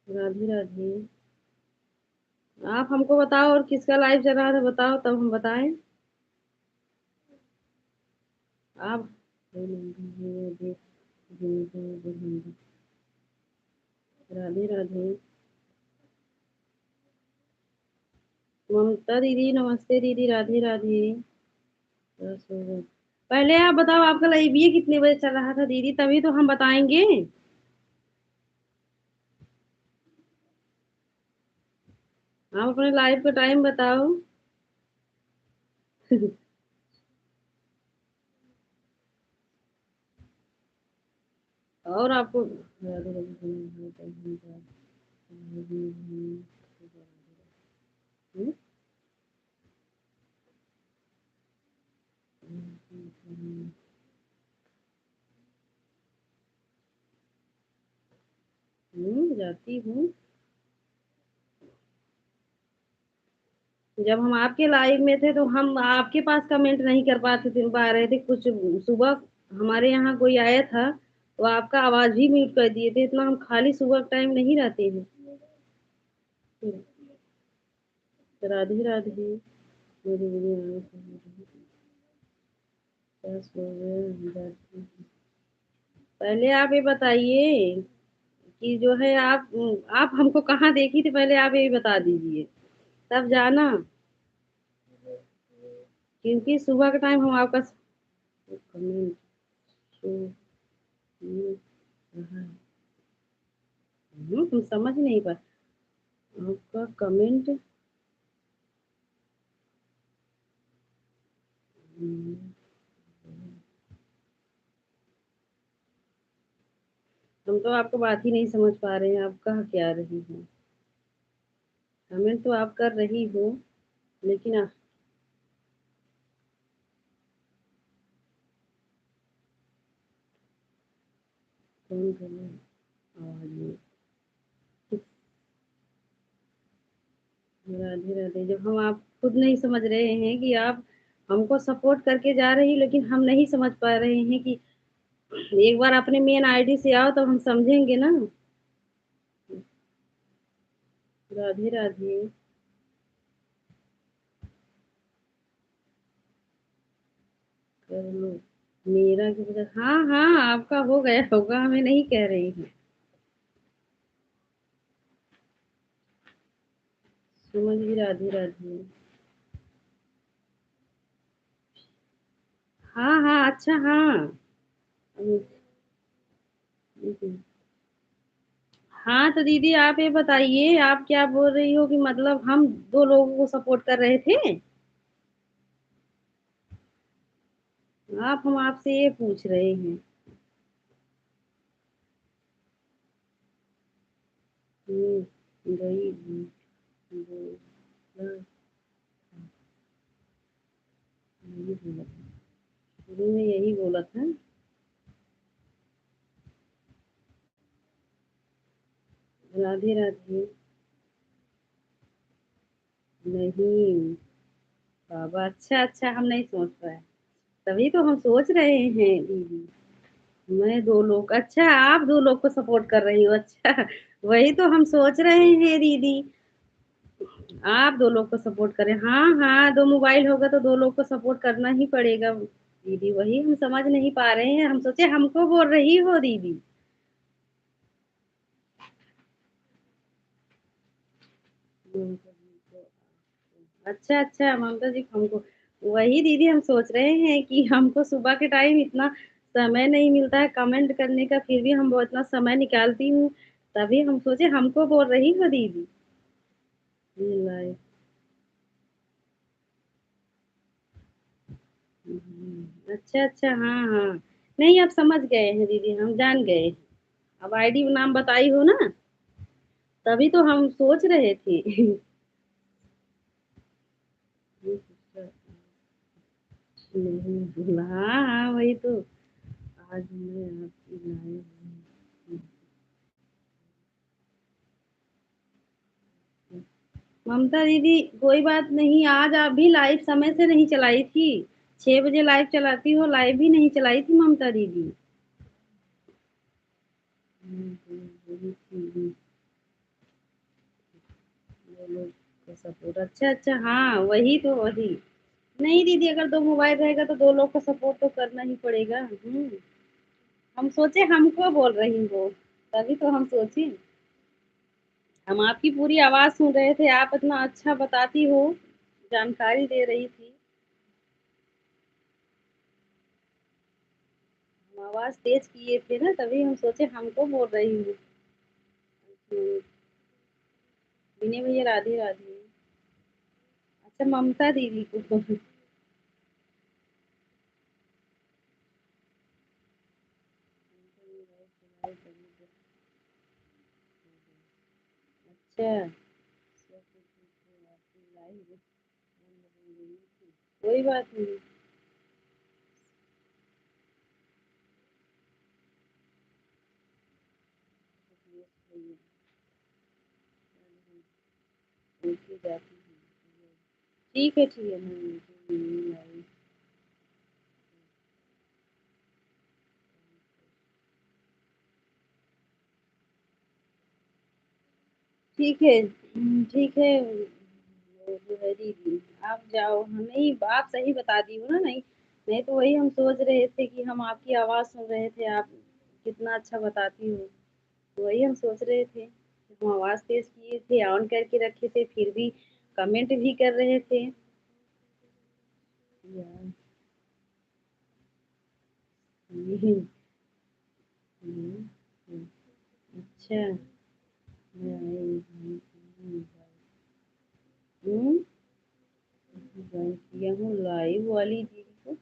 राधे राधे। आप हमको बताओ, और किसका लाइव चल रहा था बताओ, तब हम बताएं। आप राधे राधे। ममता दीदी नमस्ते दीदी, राधे राधे। 10 हो गए। पहले आप बताओ आपका लाइव ये कितने बजे चल रहा था दीदी, तभी तो हम बताएंगे। आप अपने लाइव का टाइम बताओ। और आपको जाती हूँ। जब हम आपके लाइव में थे तो हम आपके पास कमेंट नहीं कर पाते थे, पा रहे थे कुछ। सुबह हमारे यहाँ कोई आया था तो आपका आवाज ही म्यूट कर दिए थे, इतना हम खाली सुबह टाइम नहीं रहते हैं। राधे राधे। मेरी वीडियो बस हो गए। पहले आप ये बताइए कि जो है आप हमको कहाँ देखी थी, पहले आप ये बता दीजिए तब जाना, क्योंकि सुबह का टाइम हम आपका कमेंट शो नहीं रहा है। हम समझ नहीं पा आपका कमेंट। हम तो आपको बात ही नहीं समझ पा रहे हैं, आप कह क्या रही हैं। कमेंट तो आप कर रही हो लेकिन कौन कर रहा है आवाज में। राधे राधे। जब हम आप खुद नहीं समझ रहे हैं कि आप हमको सपोर्ट करके जा रही, लेकिन हम नहीं समझ पा रहे हैं कि एक बार अपने मेन आईडी से आओ तो हम समझेंगे ना। राधे राधे। कर लो मेरा की वजह, हाँ हाँ आपका हो गया होगा, हमें नहीं कह रही हूँ। समझ भी राधे राधे। हाँ हाँ अच्छा हाँ। हाँ तो दीदी आप ये बताइए, आप क्या बोल रही हो कि मतलब हम दो लोगों को सपोर्ट कर रहे थे। आप हम आपसे ये पूछ रहे हैं। गई बोला, यही बोला था शुरू में, यही बोला था। राधे राधे। नहीं बाबा, अच्छा अच्छा हम नहीं सोच पाए, तभी तो हम सोच रहे हैं दीदी। मैं दो लोग, अच्छा आप दो लोग को सपोर्ट कर रही हो, अच्छा वही तो हम सोच रहे हैं दीदी। आप दो लोग को सपोर्ट करें, हाँ हाँ दो मोबाइल होगा तो दो लोग को सपोर्ट करना ही पड़ेगा दीदी, वही हम समझ नहीं पा रहे हैं, हम सोचे हमको बोल रही हो दीदी। अच्छा अच्छा ममता जी हमको, वही दीदी हम सोच रहे हैं कि हमको सुबह के टाइम इतना समय नहीं मिलता है कमेंट करने का, फिर भी हम वो इतना समय निकालती हूँ, तभी हम सोचे हमको बोल रही हो दीदी। ये लाइफ। अच्छा अच्छा हाँ हाँ। नहीं अब समझ गए हैं दीदी, हम जान गए। अब आईडी नाम बताई हो ना, तभी तो हम सोच रहे थे। नहीं बोला, हाँ हाँ वही तो। आज मैं आपकी लाइव ममता दीदी, कोई बात नहीं, आज आप भी लाइव समय से नहीं चलाई थी, 6 बजे लाइव चलाती हो, लाइव भी नहीं चलाई थी ममता दीदी। सपोर्ट, अच्छा अच्छा हाँ वही तो वही। नहीं दीदी अगर दो मोबाइल रहेगा तो दो लोग का सपोर्ट तो करना ही पड़ेगा। हम सोचे हमको बोल रही हो, तभी तो हम सोचे। हम आपकी पूरी आवाज सुन रहे थे, आप इतना अच्छा बताती हो, जानकारी दे रही थी। आवाज तेज किए थे ना, तभी हम सोचे हमको बोल रही हूँ। विनय भैया राधे राधे। अच्छा, ममता दीदी को। अच्छा, कोई बात नहीं। उनकी जाति ठीक है, ठीक है। ठीक है, ठीक है। वो जो है दीदी, आप जाओ। नहीं, आप सही बता दी हो ना। नहीं, नहीं तो वही हम सोच रहे थे कि हम आपकी आवाज़ सुन रहे थे, आप कितना अच्छा बताती हो। तो वही हम सोच रहे थे, हम आवाज़ तेज किए थे, ऑन करके रखे थे, फिर भी कमेंट भी कर रहे थे। यार, हम्म, हम्म, अच्छा। हम्म, ज्वाइन किया हूँ लाइव वाली दीदी को।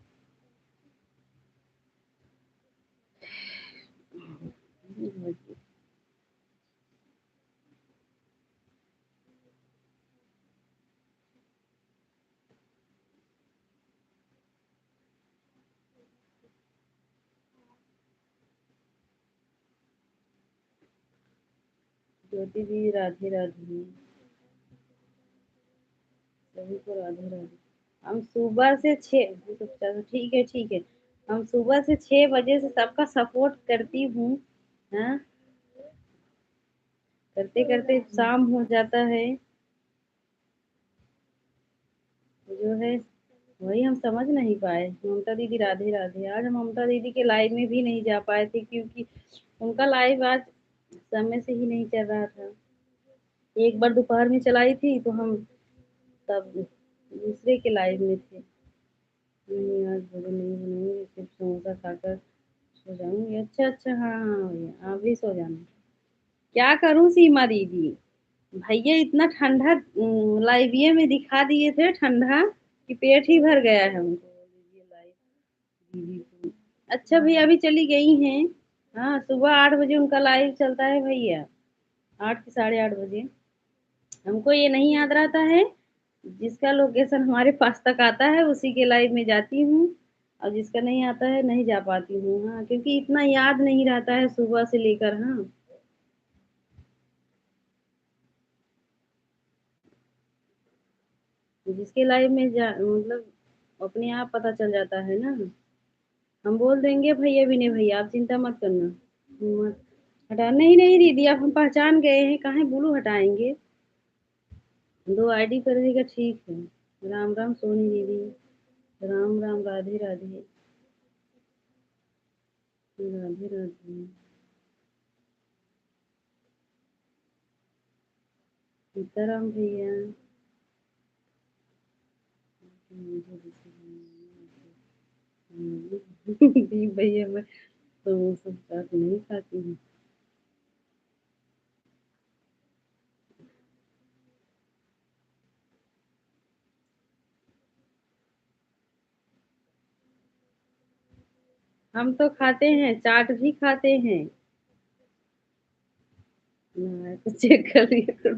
ज्योति दी राधे राधे। सभी को राधे राधे। हम सुबह से 6, चलो ठीक है, ठीक है। हम सुबह से 6 बजे से सबका सपोर्ट करती हूँ। हाँ, करते करते शाम हो जाता है। जो है वही हम समझ नहीं पाए। ममता दीदी राधे राधे। आज हम ममता दीदी के लाइव में भी नहीं जा पाए थे, क्योंकि उनका लाइव आज समय से ही नहीं चल रहा था। एक बार दोपहर में चलाई थी तो हम तब दूसरे के लाइव में थे। नहीं, आज भोजन नहीं बनाऊंगी, सिर्फ समोसा खाकर सो जाऊंगी। अच्छा, अच्छा, हाँ, हाँ भैया, आप भी सो जाना। क्या करूं सीमा दीदी, भैया इतना ठंडा लाइविये में दिखा दिए थे ठंडा कि पेट ही भर गया है उनको। दीदी को अच्छा भैया अभी चली गई हैं। हाँ, सुबह 8 बजे उनका लाइव चलता है भैया, 8 की 8:30 बजे। हमको ये नहीं याद रहता है। जिसका लोकेशन हमारे पास तक आता है उसी के लाइव में जाती हूँ, और जिसका नहीं आता है नहीं जा पाती हूँ। हाँ, क्योंकि इतना याद नहीं रहता है सुबह से लेकर। हाँ, जिसके लाइव में जा मतलब अपने आप पता चल जाता है ना। हम बोल देंगे भैया भी नहीं, भैया आप चिंता मत करना। मत हटा, नहीं नहीं दीदी, अब हम पहचान गए हैं, काहे ब्लू हटाएंगे। 2 आईडी पर रहेगा, ठीक है। राम राम सोनी दीदी। राम राम, राधे राधे। राधे राधे। सीताराम भैया। दी भैया, मैं समोसा चाट नहीं खाती हूँ। हम तो खाते हैं, चाट भी खाते हैं। हाँ, तो चेक कर लिया करो।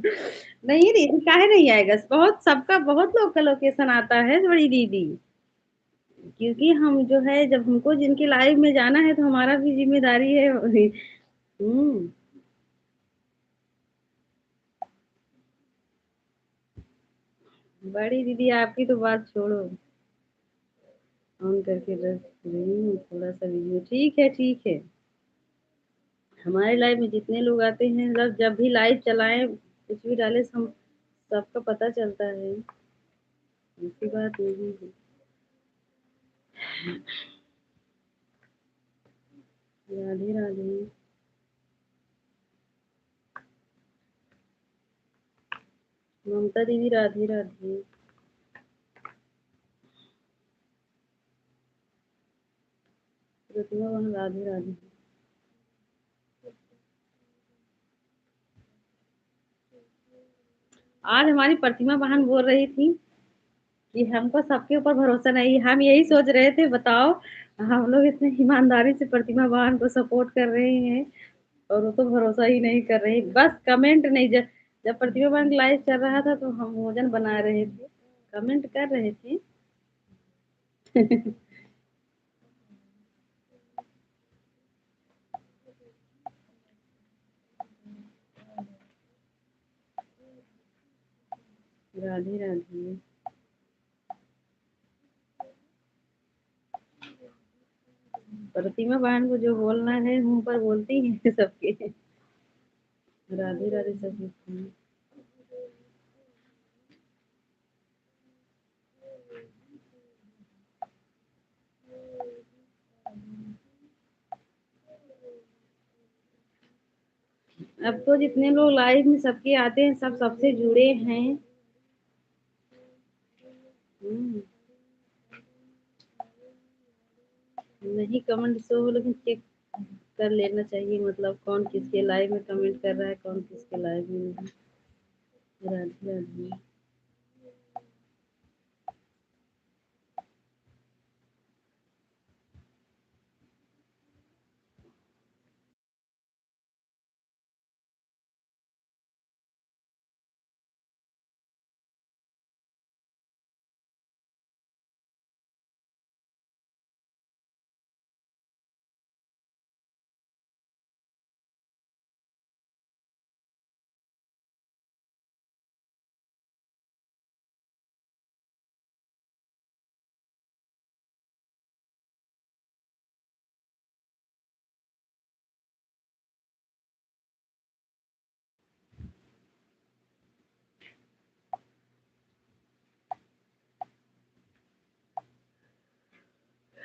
नहीं दीदी, काहे नहीं आएगा, बहुत सबका बहुत लोग का लोकेशन आता है बड़ी दीदी। क्योंकि हम जो है, जब हमको जिनके लाइव में जाना है तो हमारा भी जिम्मेदारी है। हम्म, बड़ी दीदी आपकी तो बात छोड़ो। ऑन करके रख रही हूँ, थोड़ा सा वीडियो। ठीक है, ठीक है। हमारे लाइव में जितने लोग आते हैं, जब जब भी लाइव चलाएं, कुछ भी डाले, हम सबका पता चलता है। ऐसी बात नहीं है। राधे राधे। ममता दीदी राधे राधे। प्रतिमा बहन राधे राधे। आज हमारी प्रतिमा बहन बोल रही थी कि हमको सबके ऊपर भरोसा नहीं। हम यही सोच रहे थे, बताओ हम लोग इतने ईमानदारी से प्रतिमा बहन को सपोर्ट कर रहे हैं और वो तो भरोसा ही नहीं कर रही। बस कमेंट नहीं, जब जब प्रतिमा बहन लाइव चल रहा था तो हम भोजन बना रहे थे, कमेंट कर रहे थे। राधे राधे। प्रतिमा बहन को जो बोलना है मुंह पर बोलती है सबके। राधे राधे सभी को। अब तो जितने लोग लाइव में सबके आते हैं सब सबसे जुड़े हैं। हम्म, नहीं कमेंट शो हो, लेकिन चेक कर लेना चाहिए, मतलब कौन किसके लाइव में कमेंट कर रहा है, कौन किसके लाइव में नहीं। राधे राधे।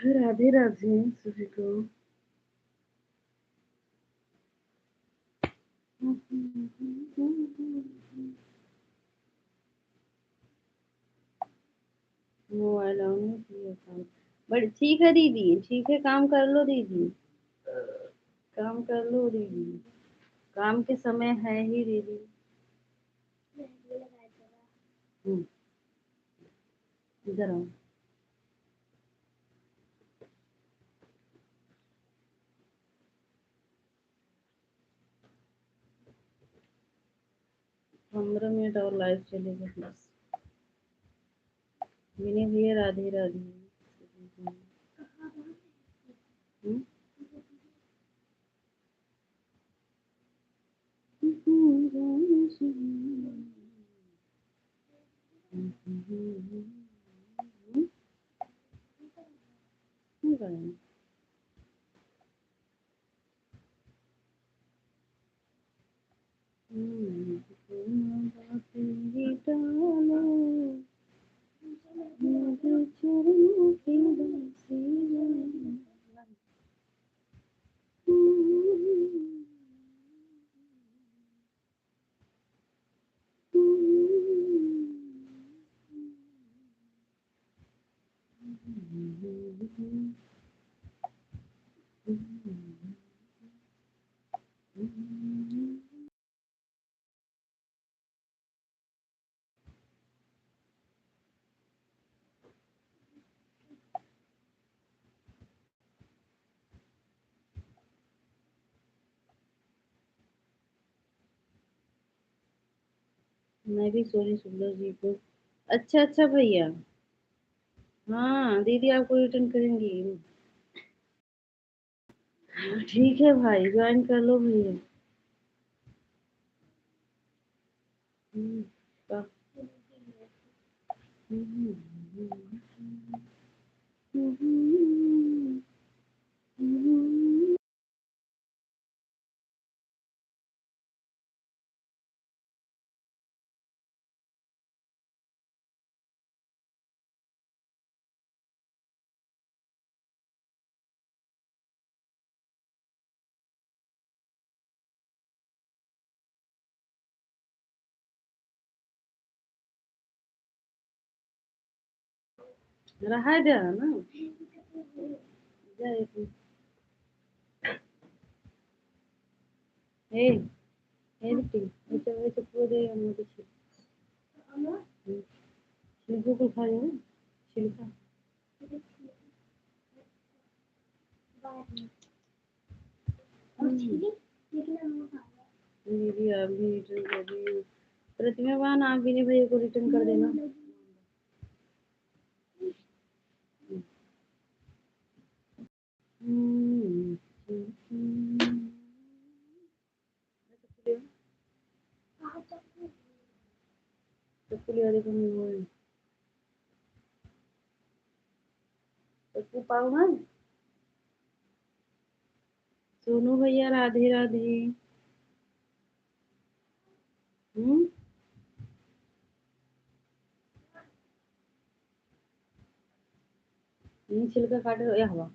राधे राधे सभी को। मोबाइल ऑन है, किया काम। बट ठीक है दीदी, ठीक है, काम कर लो दीदी, काम कर लो दीदी, काम के समय है ही दीदी। हम्म, इधर आओ। 15 मिनट और लाइव चलेगा बस। विनय भैया राधे राधे। हम्म? मैं भी सोनी सुंदर जी को। अच्छा अच्छा भैया। हाँ दीदी आपको रिटर्न करेंगी। ठीक है भाई, ज्वाइन कर लो भैया। हम्म, का- रहा जा ना, जा एक मिनट। ए ए बिट्टी ऐसे ऐसे पूरे दे हम तो छिलको को खा जाओ छिलका दीदी अभी अभी प्रतिमा बहन आप भी नहीं भैया को रिटर्न कर देना पाओ ना सोनू भैया राधे राधे छिलका काटे या हवा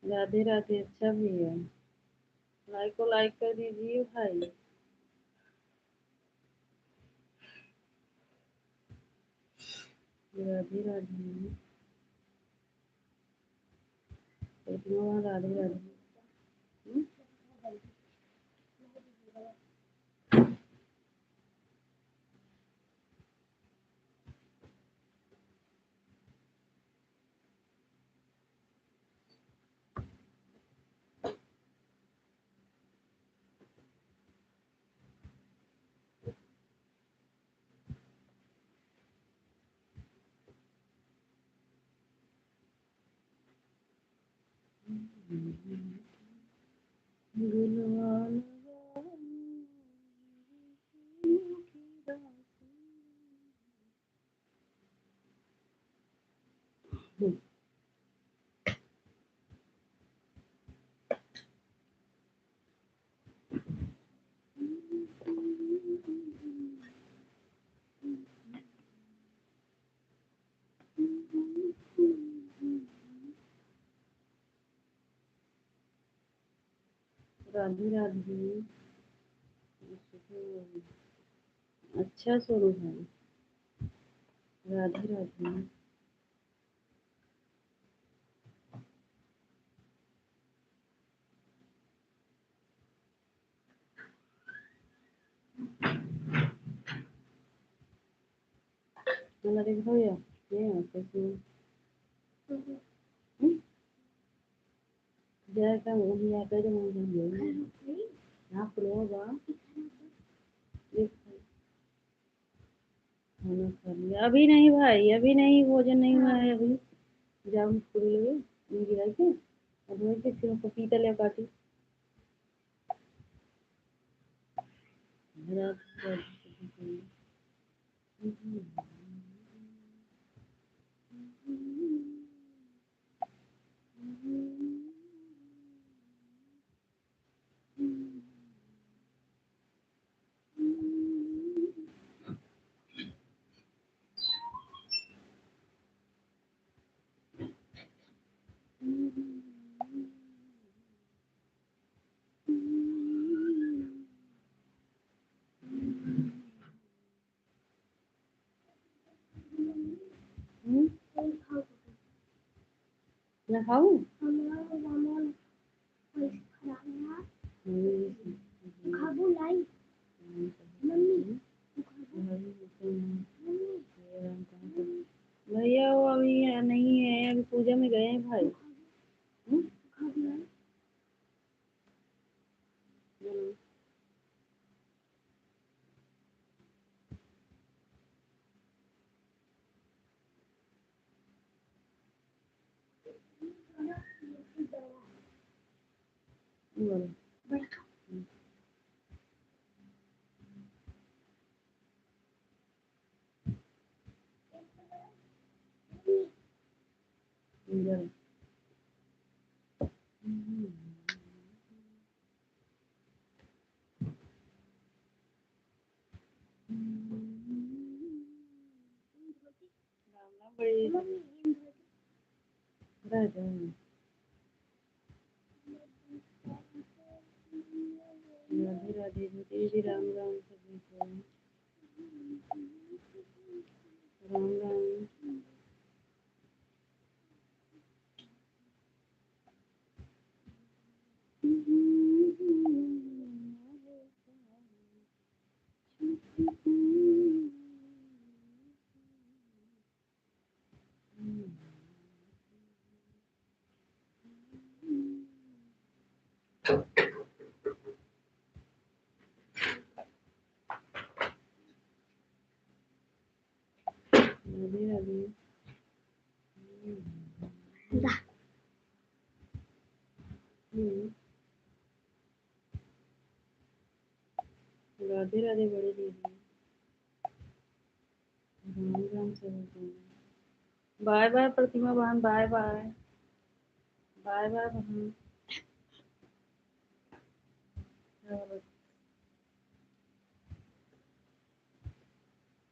राधे राधे अच्छा भैया लाइक को लाइक कर दीजिए भाई राधे राधे राधे राधे राधे राधे अच्छा सोनू भाई राधे राधे मला देखो या ये कैसे जैसा वो भी आता है जब वो यहाँ खुलेगा खाना खा लिया अभी नहीं भाई अभी नहीं भोजन नहीं हुआ है अभी जाम पूरी लगे नहीं गिरा के अब वही के फिर पपीता ले काटी ना खाऊं भैया वो अभी नहीं है अभी पूजा में गए हैं भाई राधे राधे राम राम सभी को राम राम। राधे राधे। राधे राधे बड़ी दीदी। राम राम से बाय बाय प्रतिमा बहन, बाय बाय। बाय बाय बहन।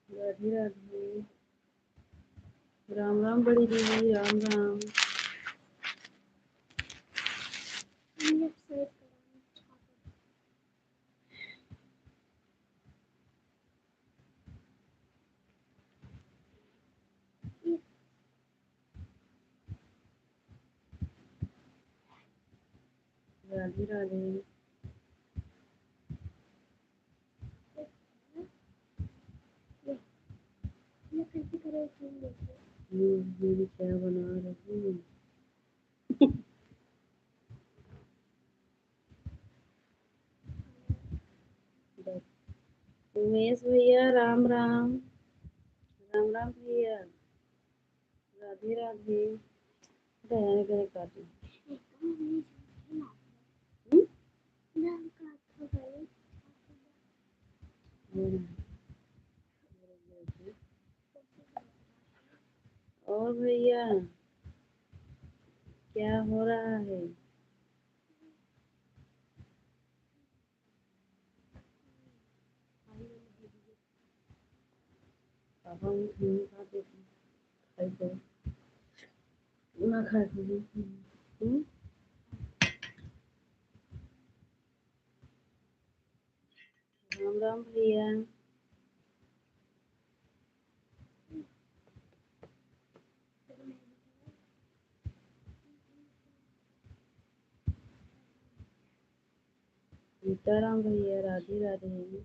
राधे राधे। राम राम बड़ी दीदी, राम राम। राधे राधे। मेरी क्या बना रही हूँ। उमेश भैया राम राम। राम राम भैया। राधे राधे। दयान करे काटू। और भैया क्या हो रहा है? पापा नहीं खाते थे, ना खाते थे। राम राम भैया। सीताराम भैया, राधे राधे।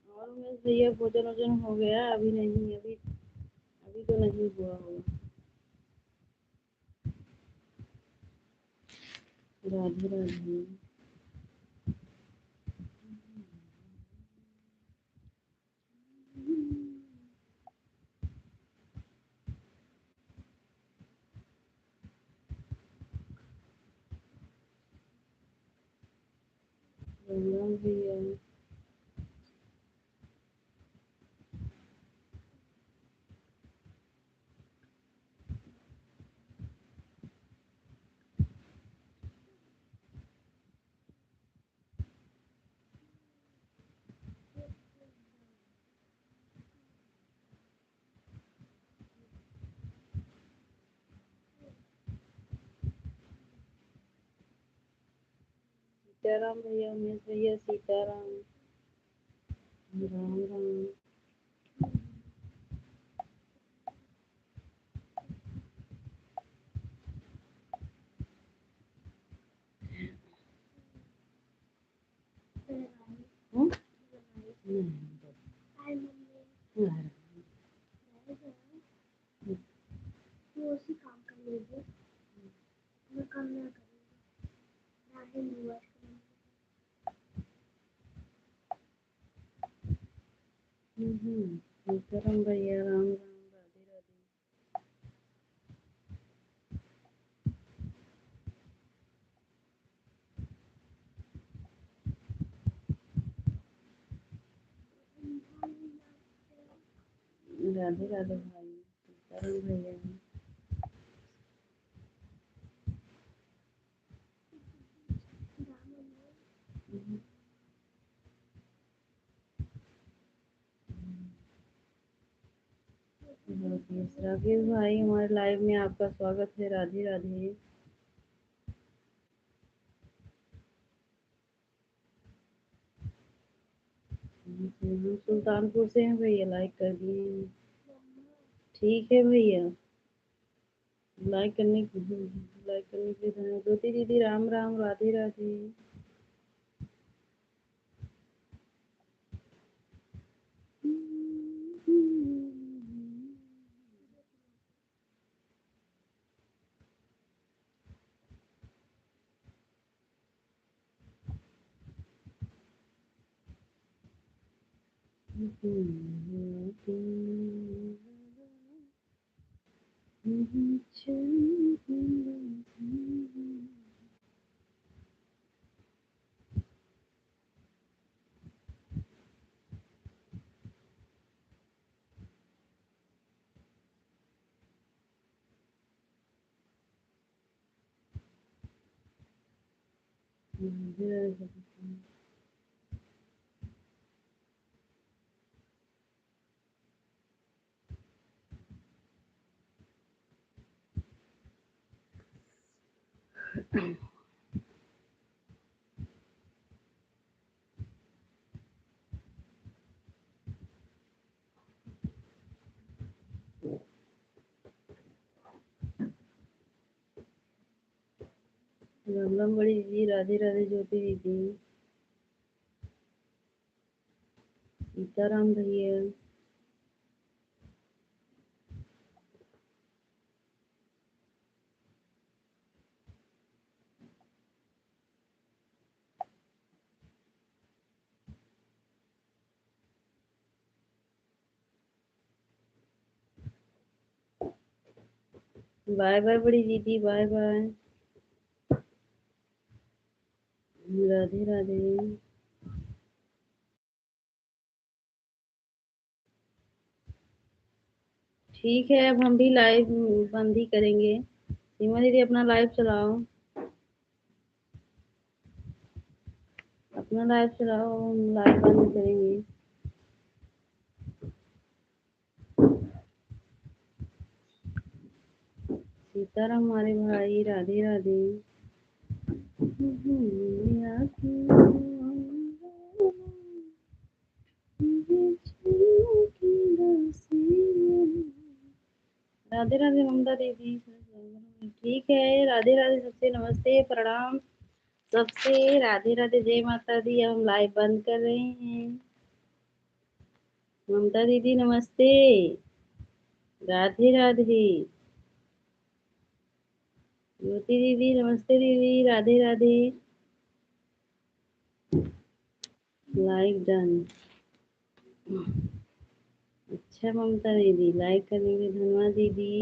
और उमेश भैया भोजन वोजन हो गया? अभी नहीं, अभी तो नहीं हुआ होगा। राधे राधे। राम राम भैया। सीताराम भैया, उमेश भैया, सीताराम। राम राम। सीताराम भैया, राम राम। राधे राधे। राधे राधे भाई। सीताराम भैया। राधे राकेश राकेश भाई हमारे लाइव में आपका स्वागत है। राधे राधे। हम सुल्तानपुर से हैं भैया, लाइक कर दिए। ठीक है भैया, लाइक करने के लिए धन्यवाद। ज्योति दीदी राम राम, राधे राधे। राम राम बड़ी दीदी, राधे राधे ज्योति दीदी, सीताराम भैया। बाय बाय बड़ी दीदी, बाय बाय। राधे राधे। ठीक है, अब हम भी लाइव बंद ही करेंगे। सीमा दीदी अपना लाइव चलाओ, अपना लाइव चलाओ, हम लाइव बंद करेंगे। सीताराम हमारे भाई, राधे राधे। राधे राधे ममता दीदी। ठीक है, राधे राधे, सबसे नमस्ते प्रणाम, सबसे राधे राधे, जय माता दी। अब हम लाइव बंद कर रहे हैं। ममता दीदी नमस्ते, राधे राधे। ज्योति दीदी नमस्ते दीदी, राधे राधे। Live done. अच्छा ममता दीदी, लाइक करने के लिए धन्यवाद दीदी।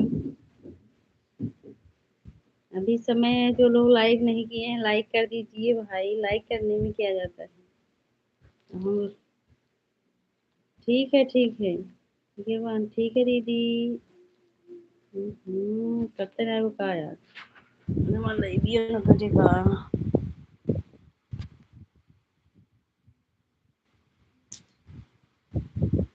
अभी समय है, जो लोग लाइक नहीं किए हैं लाइक कर दीजिए भाई, लाइक करने में क्या जाता है। हम ठीक है, ठीक है, ठीक है दीदी। करते रहे वो का यार, हमारा लाइव ना करेगा।